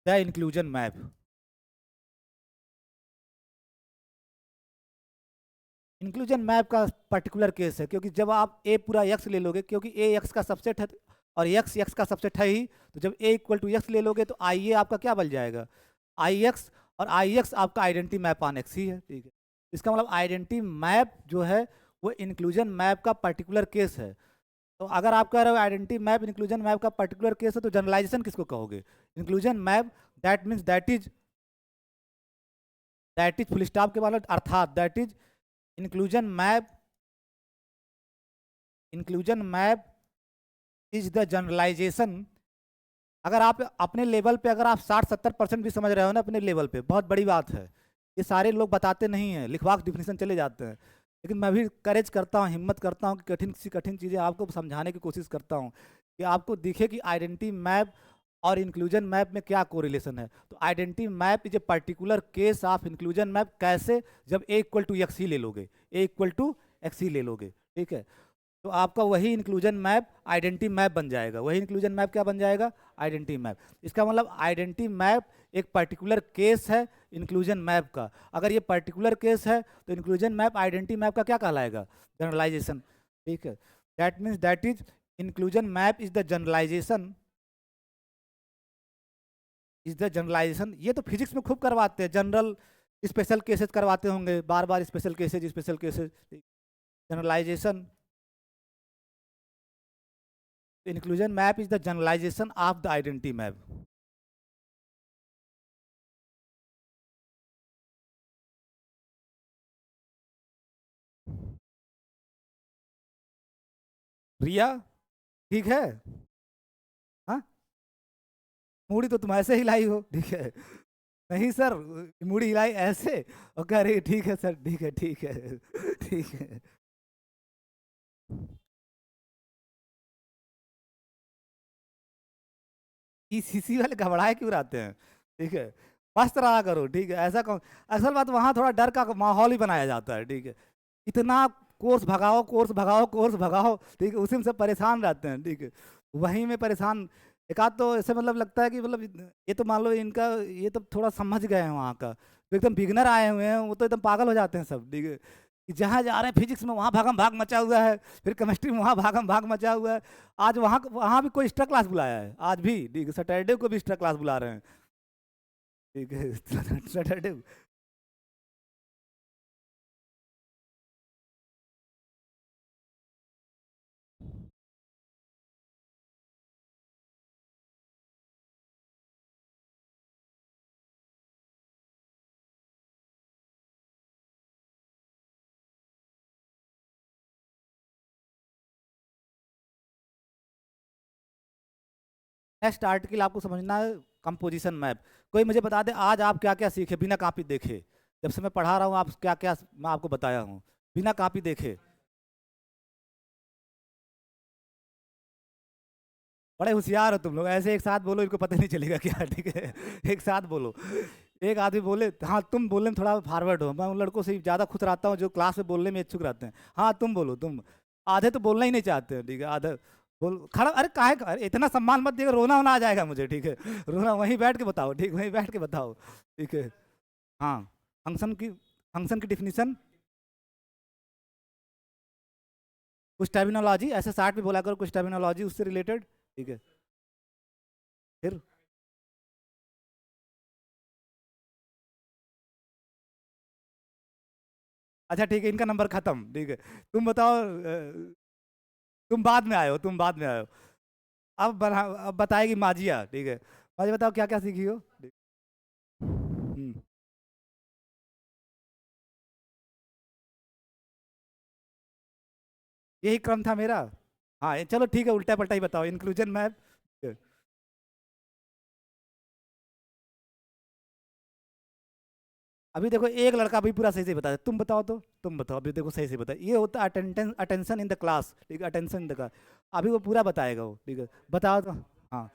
the inclusion map। Inclusion map का पर्टिकुलर केस है, क्योंकि जब आप ए पूरा एक्स ले लोगे, क्योंकि ए एक्स का सबसेट है और एक्स एक्स का सबसेट है ही, तो जब ए इक्वल टू एक्स ले लोगे तो आई ए आपका क्या बन जाएगा, आई एक्स, और आई एक्स आपका आइडेंटिटी मैप ऑन एक्स ही है, ठीक है। इसका मतलब आइडेंटिटी मैप जो है वो इंक्लूजन मैप का पर्टिकुलर केस है। तो अगर आप कह रहे हो आइडेंटिटी मैप इंक्लूजन मैप का पर्टिकुलर केस है, तो जनरलाइजेशन किसको कहोगे, inclusion map, that means that is full stop के बाद अर्थात that is inclusion map, inclusion map is the generalization. अगर आप अपने लेवल पे अगर आप 60-70% भी समझ रहे हो ना अपने लेवल पे, बहुत बड़ी बात है। ये सारे लोग बताते नहीं हैं, लिखवा डिफिनेशन चले जाते हैं। लेकिन मैं भी करेज करता हूँ, हिम्मत करता हूँ कि कठिन सी कठिन चीज़ें आपको समझाने की कोशिश करता हूँ कि आपको दिखे कि आइडेंटिटी मैप और इंक्लूजन मैप में क्या कोरिलेशन है। तो identity map is a particular case of inclusion map. कैसे? जब ए इक्वल टू एक्स ही ले लोगे, ए इक्वल टू एक्स ही ले लोगे, ठीक है, तो आपका वही इंक्लूजन मैप आइडेंटिटी मैप बन जाएगा। वही इंक्लूजन मैप क्या बन जाएगा? Identity map. इसका मतलब आइडेंटिटी मैप एक पर्टिकुलर केस है इंक्लूजन मैप का। अगर ये पर्टिकुलर केस है तो इंक्लूजन मैप आइडेंटिटी मैप का क्या कहलाएगा? जनरलाइजेशन, ठीक है। That means that is inclusion map is the generalization, is the generalization. ये तो फिजिक्स में खूब करवाते हैं, जनरल स्पेशल केसेस करवाते होंगे बार बार, special cases generalization. Inclusion map is the generalization of the identity map. Riya, ठीक है? हाँ, मूड़ी तो तुम ऐसे हिलाई हो, ठीक है। नहीं सर, मूड़ी हिलाई ऐसे और कह रही ठीक है सर, ठीक है, ठीक है, ठीक है। सीसी वाले घबराए क्यों रहते हैं? ठीक है, मस्त रहा करो, ठीक है। ऐसा कौन, असल बात वहाँ थोड़ा डर का माहौल ही बनाया जाता है, ठीक है। इतना कोर्स भगाओ, कोर्स भगाओ, कोर्स भगाओ, ठीक है, उसी में सब परेशान रहते हैं, ठीक है। वहीं में परेशान, एक आध तो ऐसे मतलब लगता है कि मतलब ये तो मान लो इनका, ये तो थोड़ा समझ गए हैं वहाँ का। तो एकदम बिगनर आए हुए हैं वो तो एकदम पागल हो जाते हैं सब, ठीक है। कि जहाँ जा रहे हैं फिजिक्स में वहाँ भागम भाग मचा हुआ है, फिर केमिस्ट्री में वहाँ भागम भाग मचा हुआ है। आज वहाँ वहाँ भी कोई एक्स्ट्रा क्लास बुलाया है आज भी, ठीक है, सैटरडे को भी एक्स्ट्रा क्लास बुला रहे हैं, ठीक है। सैटरडे। नेक्स्ट आर्टिकल आपको समझना है, कंपोजिशन मैप। कोई मुझे बता दे आज आप क्या क्या सीखे बिना कॉपी देखे? जब से मैं पढ़ा रहा हूँ आप क्या क्या मैं आपको बताया हूँ बिना कॉपी देखे? बड़े होशियार हो तुम लोग, ऐसे एक साथ बोलो इनको पता नहीं चलेगा क्या, ठीक है। एक साथ बोलो। एक आदमी बोले, हाँ तुम बोलने में थोड़ा फॉरवर्ड हो, मैं उन लड़कों से ज़्यादा खुश रहता हूँ जो क्लास में बोलने में इच्छुक रहते हैं। हाँ तुम बोलो तुम। आधे तो बोलना ही नहीं चाहते हैं, ठीक है, आधे बोल खड़ा। अरे काहे अरे इतना सम्मान मत दिएगा, रोना होना आ जाएगा मुझे, ठीक है। रोना वहीं बैठ के बताओ, ठीक, वहीं बैठ के बताओ, ठीक है। हाँ, फंक्शन की डिफिनीशन, कुछ टर्मिनोलॉजी ऐसे साठ में बोला करो, कुछ टर्मिनोलॉजी उससे रिलेटेड, ठीक है। फिर अच्छा ठीक है, इनका नंबर खत्म, ठीक है। तुम बताओ, तुम बाद में आए हो, तुम बाद में आए हो। अब बताएगी माजिया, ठीक है। माजिया बताओ क्या क्या सीखी हो? हम्म, यही क्रम था मेरा। हाँ चलो ठीक है, उल्टा पल्टा ही बताओ, इंक्लूजन मैप। अभी देखो एक लड़का अभी पूरा सही से बताया, तुम बताओ तो, तुम बताओ अभी, देखो सही से बताओ, ये होता है attention, attention in the class, ठीक है, अटेंशन इन द क्लास। अभी वो पूरा बताएगा वो, ठीक है, बताओ तो। हाँ,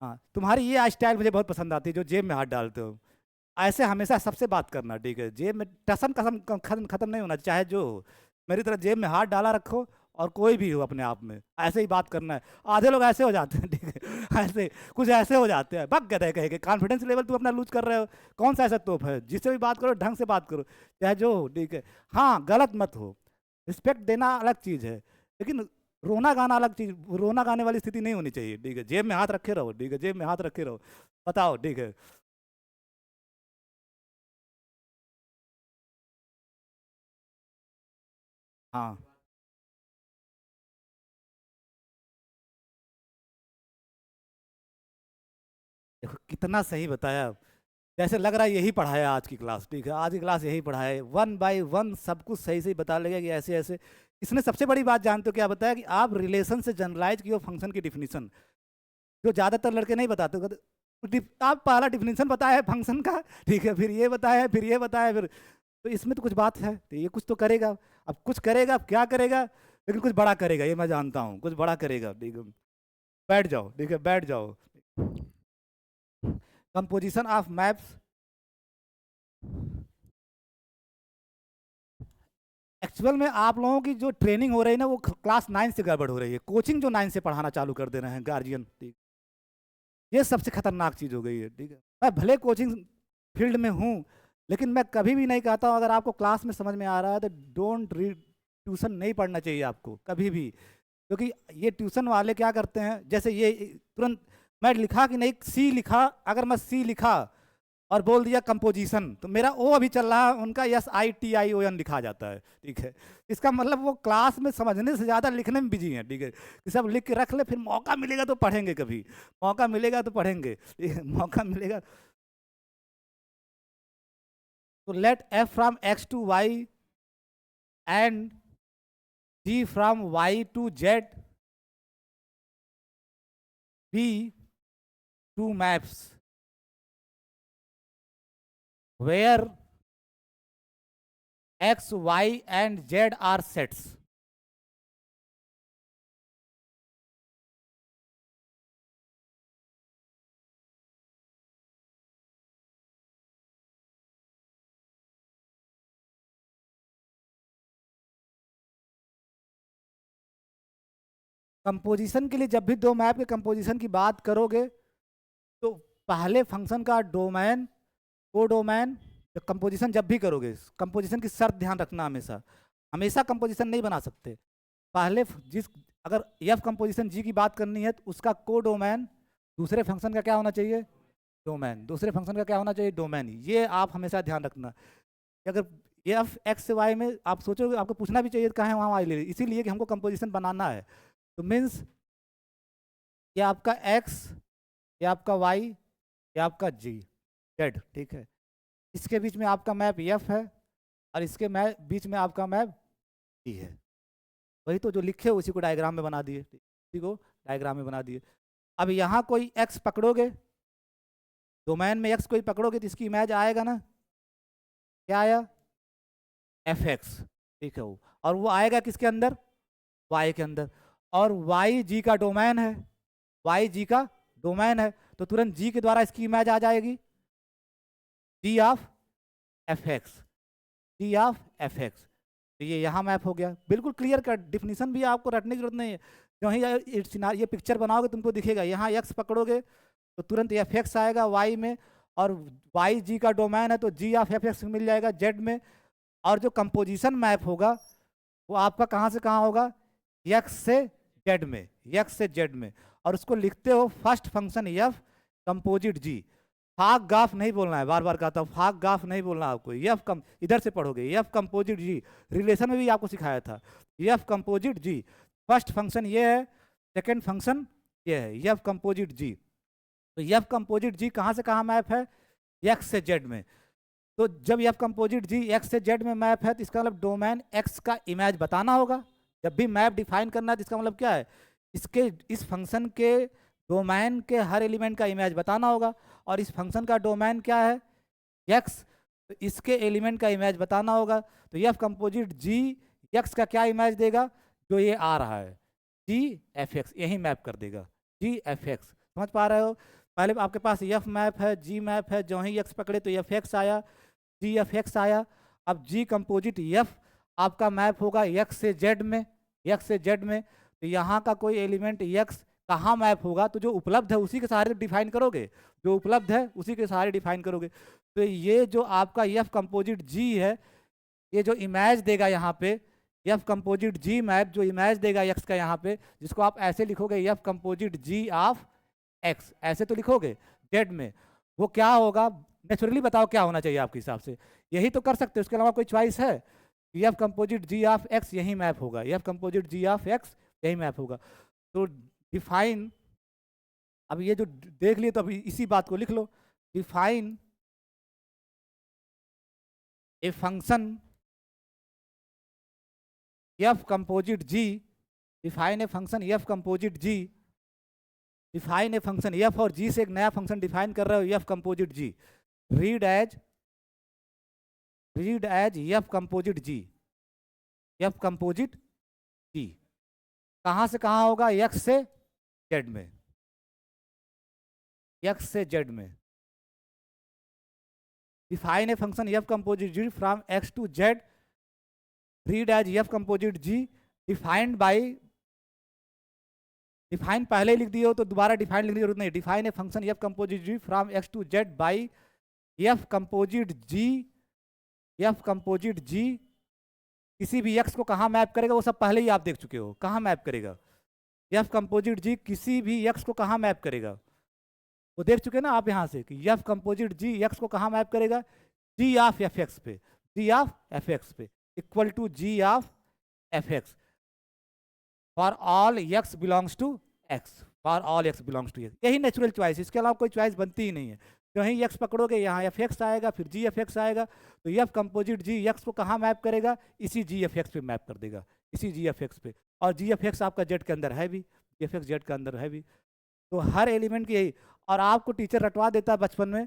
हाँ तुम्हारी ये स्टाइल मुझे बहुत पसंद आती है, जो जेब में हाथ डालते हो। ऐसे हमेशा सबसे बात करना, ठीक है, जेब में टसन कसम खत्म खत्म नहीं होना चाहे जो हो। मेरी तरह जेब में हाथ डाला रखो, और कोई भी हो अपने आप में ऐसे ही बात करना है। आधे लोग ऐसे हो जाते हैं, ठीक है, ऐसे कुछ ऐसे हो जाते हैं, बक गए कहे के कॉन्फिडेंस लेवल तू अपना लूज कर रहे हो। कौन सा ऐसा तोप है? जिससे भी बात करो ढंग से बात करो, चाहे जो हो, ठीक है। हाँ गलत मत हो, रिस्पेक्ट देना अलग चीज़ है, लेकिन रोना गाना अलग चीज, रोना गाने वाली स्थिति नहीं होनी चाहिए, ठीक है। जेब में हाथ रखे रहो, ठीक है, जेब में हाथ रखे रहो। बताओ, ठीक है। हाँ देखो कितना सही बताया। जैसे लग रहा है यही पढ़ाया आज की क्लास, ठीक है, आज की क्लास यही पढ़ाया, 1 by 1 सब कुछ सही सही बता लेगा कि ऐसे ऐसे। इसने सबसे बड़ी बात जानते हो क्या बताया, कि आप रिलेशन से जनरलाइज किए फंक्शन की डिफिनीशन, जो ज़्यादातर लड़के नहीं बताते। आप पहला डिफिनीशन बताया है फंक्शन का, ठीक है, फिर ये बताया है, फिर ये बताया है, फिर तो इसमें तो कुछ बात है, तो ये कुछ तो करेगा। अब कुछ करेगा, अब क्या करेगा, लेकिन कुछ बड़ा करेगा, ये मैं जानता हूँ, कुछ बड़ा करेगा, ठीक है। बैठ जाओ, ठीक है, बैठ जाओ। कंपोजिशन ऑफ मैप्स, एक्चुअल में आप लोगों की जो ट्रेनिंग हो रही है ना, वो क्लास 9 से गड़बड़ हो रही है। कोचिंग जो 9 से पढ़ाना चालू कर दे रहे हैं गार्जियन, ठीक, ये सबसे खतरनाक चीज़ हो गई है, ठीक है। मैं भले कोचिंग फील्ड में हूँ, लेकिन मैं कभी भी नहीं कहता हूँ, अगर आपको क्लास में समझ में आ रहा है तो डोंट रीड, ट्यूशन नहीं पढ़ना चाहिए आपको कभी भी। क्योंकि ये ट्यूशन वाले क्या करते हैं, जैसे ये तुरंत मैं लिखा कि नहीं, सी लिखा, अगर मैं सी लिखा और बोल दिया कंपोजिशन, तो मेरा ओ अभी चल रहा है, उनका SITION लिखा जाता है, ठीक है। इसका मतलब वो क्लास में समझने से ज़्यादा लिखने में बिजी हैं, ठीक है, कि सब लिख के रख ले, फिर मौका मिलेगा तो पढ़ेंगे, कभी मौका मिलेगा तो पढ़ेंगे, ठीक है, मौका मिलेगा। तो let F from X to Y and G from Y to Z be two maps where X, Y and Z are sets. Composition के लिए जब भी दो मैप के कंपोजिशन की बात करोगे, तो पहले फंक्शन का डोमेन, को डोमेन, कंपोजिशन जब भी करोगे, कंपोजिशन की शर्त ध्यान रखना, हमेशा हमेशा कंपोजिशन नहीं बना सकते। पहले जिस, अगर एफ कंपोजिशन जी की बात करनी है, तो उसका को डोमेन दूसरे फंक्शन का क्या होना चाहिए, डोमेन, दूसरे फंक्शन का क्या होना चाहिए, डोमेन। ये आप हमेशा ध्यान रखना। अगर एफ एक्स वाई में आप सोचोगे, आपको पूछना भी चाहिए कहाँ है वहाँ वाई ले, इसीलिए कि हमको कंपोजिशन बनाना है। तो मीन्स ये आपका एक्स, ये आपका वाई, ये आपका जी, जेड, ठीक है। इसके बीच में आपका मैप एफ है, और इसके मैप बीच में आपका मैप जी है। वही तो जो लिखे उसी को डायग्राम में बना दिए, इसी को डायग्राम में बना दिए। अब यहाँ कोई एक्स पकड़ोगे, डोमेन में एक्स कोई पकड़ोगे, तो इसकी इमेज आएगा ना, क्या आया, एफ एक्स, ठीक है वो। और वो आएगा किसके अंदर, वाई के अंदर। और वाई जी का डोमेन है, वाई जी का डोमेन है, तो तुरंत जी के द्वारा इसकी इमेज आ जाएगी, G of F X, G of F X. तो ये यहाँ मैप हो गया, बिल्कुल क्लियर कट, डिफिनीशन भी आपको रटने की जरूरत नहीं है। जो ही ये पिक्चर बनाओगे तुमको दिखेगा, यहाँ एक्स पकड़ोगे तो तुरंत एफ एक्स आएगा वाई में, और वाई जी का डोमेन है तो जी ऑफ एफ एक्स मिल जाएगा जेड में। और जो कंपोजिशन मैप होगा वो आपका कहाँ से कहाँ होगा, एक्स से जेड में, एक्स से जेड में। और उसको लिखते हो फर्स्ट फंक्शन एफ कंपोजिट जी। फाक गाफ नहीं बोलना है, बार बार कहता हूँ, फाक गाफ नहीं बोलना आपको। एफ कम इधर से पढ़ोगे, एफ कंपोजिट जी, रिलेशन में भी आपको सिखाया था, एफ कंपोजिट जी। फर्स्ट फंक्शन ये है, सेकेंड फंक्शन ये है, एफ कंपोजिट जी। तो एफ कंपोजिट जी कहाँ से कहाँ मैप है, एक्स से जेड में। तो जब एफ कंपोजिट जी एक्स से जेड में मैप है, तो इसका मतलब डोमेन एक्स का इमेज बताना होगा। जब भी मैप डिफाइन करना है तो इसका मतलब क्या है, इसके इस फंक्शन के डोमेन के हर एलिमेंट का इमेज बताना होगा। और इस फंक्शन का डोमेन क्या है, एक्स, तो इसके एलिमेंट का इमेज बताना होगा। तो एफ कंपोजिट जी एक्स का क्या इमेज देगा, जो ये आ रहा है, जी एफ एक्स, यही मैप कर देगा, जी एफ एक्स। समझ पा रहे हो, पहले आपके पास एफ मैप है, जी मैप है, जो ही एक्स पकड़े तो एफ एक्स आया, जी एफ एक्स आया। अब जी कंपोजिट एफ आपका मैप होगा एक्स से जेड में, एक्स से जेड में। तो यहाँ का कोई एलिमेंट एक्स कहाँ मैप होगा, तो जो उपलब्ध है उसी के सहारे डिफाइन करोगे, जो उपलब्ध है उसी के सहारे डिफाइन करोगे। तो ये जो आपका एफ कंपोजिट जी है, ये जो इमेज देगा यहाँ पे, एफ कंपोजिट जी मैप जो इमेज देगा एक्स का यहाँ पे, जिसको आप ऐसे लिखोगे F composite G of X, ऐसे तो लिखोगे जेड में, वो क्या होगा, नेचुरली बताओ क्या होना चाहिए आपके हिसाब से, यही तो कर सकते हो, उसके अलावा कोई चॉइस है। F composite G of X यही मैप होगा, F composite G of X यही मैप होगा। तो डिफाइन, अब ये जो देख लिए तो अभी इसी बात को लिख लो, define a function F composite G, define a function F composite G, define a function F और जी से एक नया फंक्शन डिफाइन कर रहे हो एफ कंपोजिट जी, read as F composite G, F composite जी कहां से कहां होगा, एक्स से जेड में, एक्स से जेड में। Define a function F composite G from x to Z, read as F composite G, defined by, define पहले ही लिख दिए हो तो दोबारा डिफाइन लिखने की जरूरत नहीं, define a function F composite G from x to Z by F composite G, F composite G किसी भी एक्स को कहाँ मैप करेगा वो सब पहले ही आप देख चुके हो, कहाँ मैप करेगा, एफ कंपोजिट जी किसी भी एक्स को कहाँ मैप करेगा वो देख चुके ना आप यहाँ से कि एफ कंपोजिट जी एक्स को कहाँ मैप करेगा, जी ऑफ एफ एक्स पे, जी ऑफ एफ एक्स पे equal to G of F X for all X belongs to X, for all X belongs to X, यही नेचुरल चॉइस, इसके अलावा कोई चॉइस बनती ही नहीं है। कहीं एक्स पकड़ोगे यहाँ एफ एक्स आएगा, फिर जी एफ एक्स आएगा, तो एफ कंपोजिट जी एक्स को कहाँ मैप करेगा, इसी जी एफ एक्स पे मैप कर देगा, इसी जी एफ एक्स पे, और जी एफ एक्स आपका जेड के अंदर है भी, जी एफ एक्स जेड के अंदर है भी, तो हर एलिमेंट की यही। और आपको टीचर रटवा देता है बचपन में,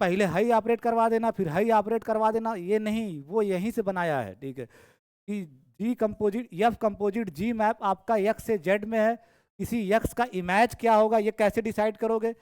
पहले हाई ऑपरेट करवा देना फिर हाई ऑपरेट करवा देना, ये नहीं, वो यहीं से बनाया है, ठीक है, कि जी composite F composite G map आपका एक्स से जेड में है, किसी एक्स का इमेज क्या होगा ये कैसे डिसाइड करोगे,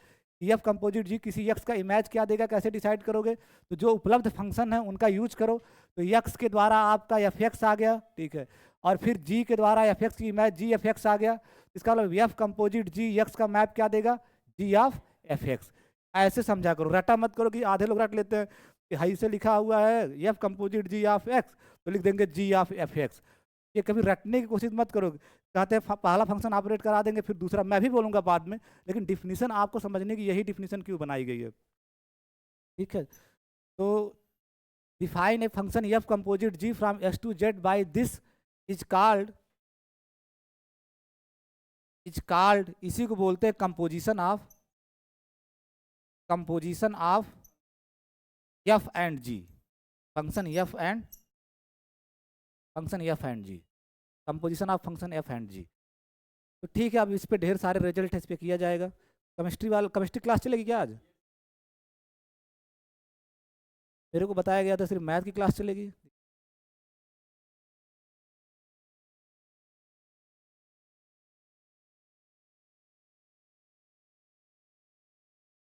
एफ कंपोजिट जी किसी एक्स का इमेज क्या देगा कैसे डिसाइड करोगे, तो जो उपलब्ध फंक्शन है उनका यूज करो, तो एक्स के द्वारा आपका एफ एक्स आ गया, ठीक है, और फिर जी के द्वारा एफ एक्स की इमेज जी एफ एक्स आ गया, इसका मतलब एफ कंपोजिट जी एक्स का मैप क्या देगा, जी ऑफ एफ एक्स। ऐसे समझा करो, रटा मत करो कि आधे लोग रट लेते हैं कि हाई से लिखा हुआ है F composite G of X तो लिख देंगे जी ऑफ एफ एक्स, ये कभी रटने की कोशिश मत करो, कहते हैं पहला फंक्शन ऑपरेट करा देंगे फिर दूसरा, मैं भी बोलूँगा बाद में, लेकिन डिफिनीशन आपको समझने की यही डिफिनीशन क्यों बनाई गई है, ठीक है। तो define a function F composite G from x to Z by this is called इसी को बोलते हैं composition of F and G, function F and G, composition of function F and G. तो ठीक है, अब इस पे ढेर सारे रिजल्ट इस पे किया जाएगा। केमिस्ट्री क्लास चलेगी क्या आज? मेरे को बताया गया था सिर्फ मैथ की क्लास चलेगी।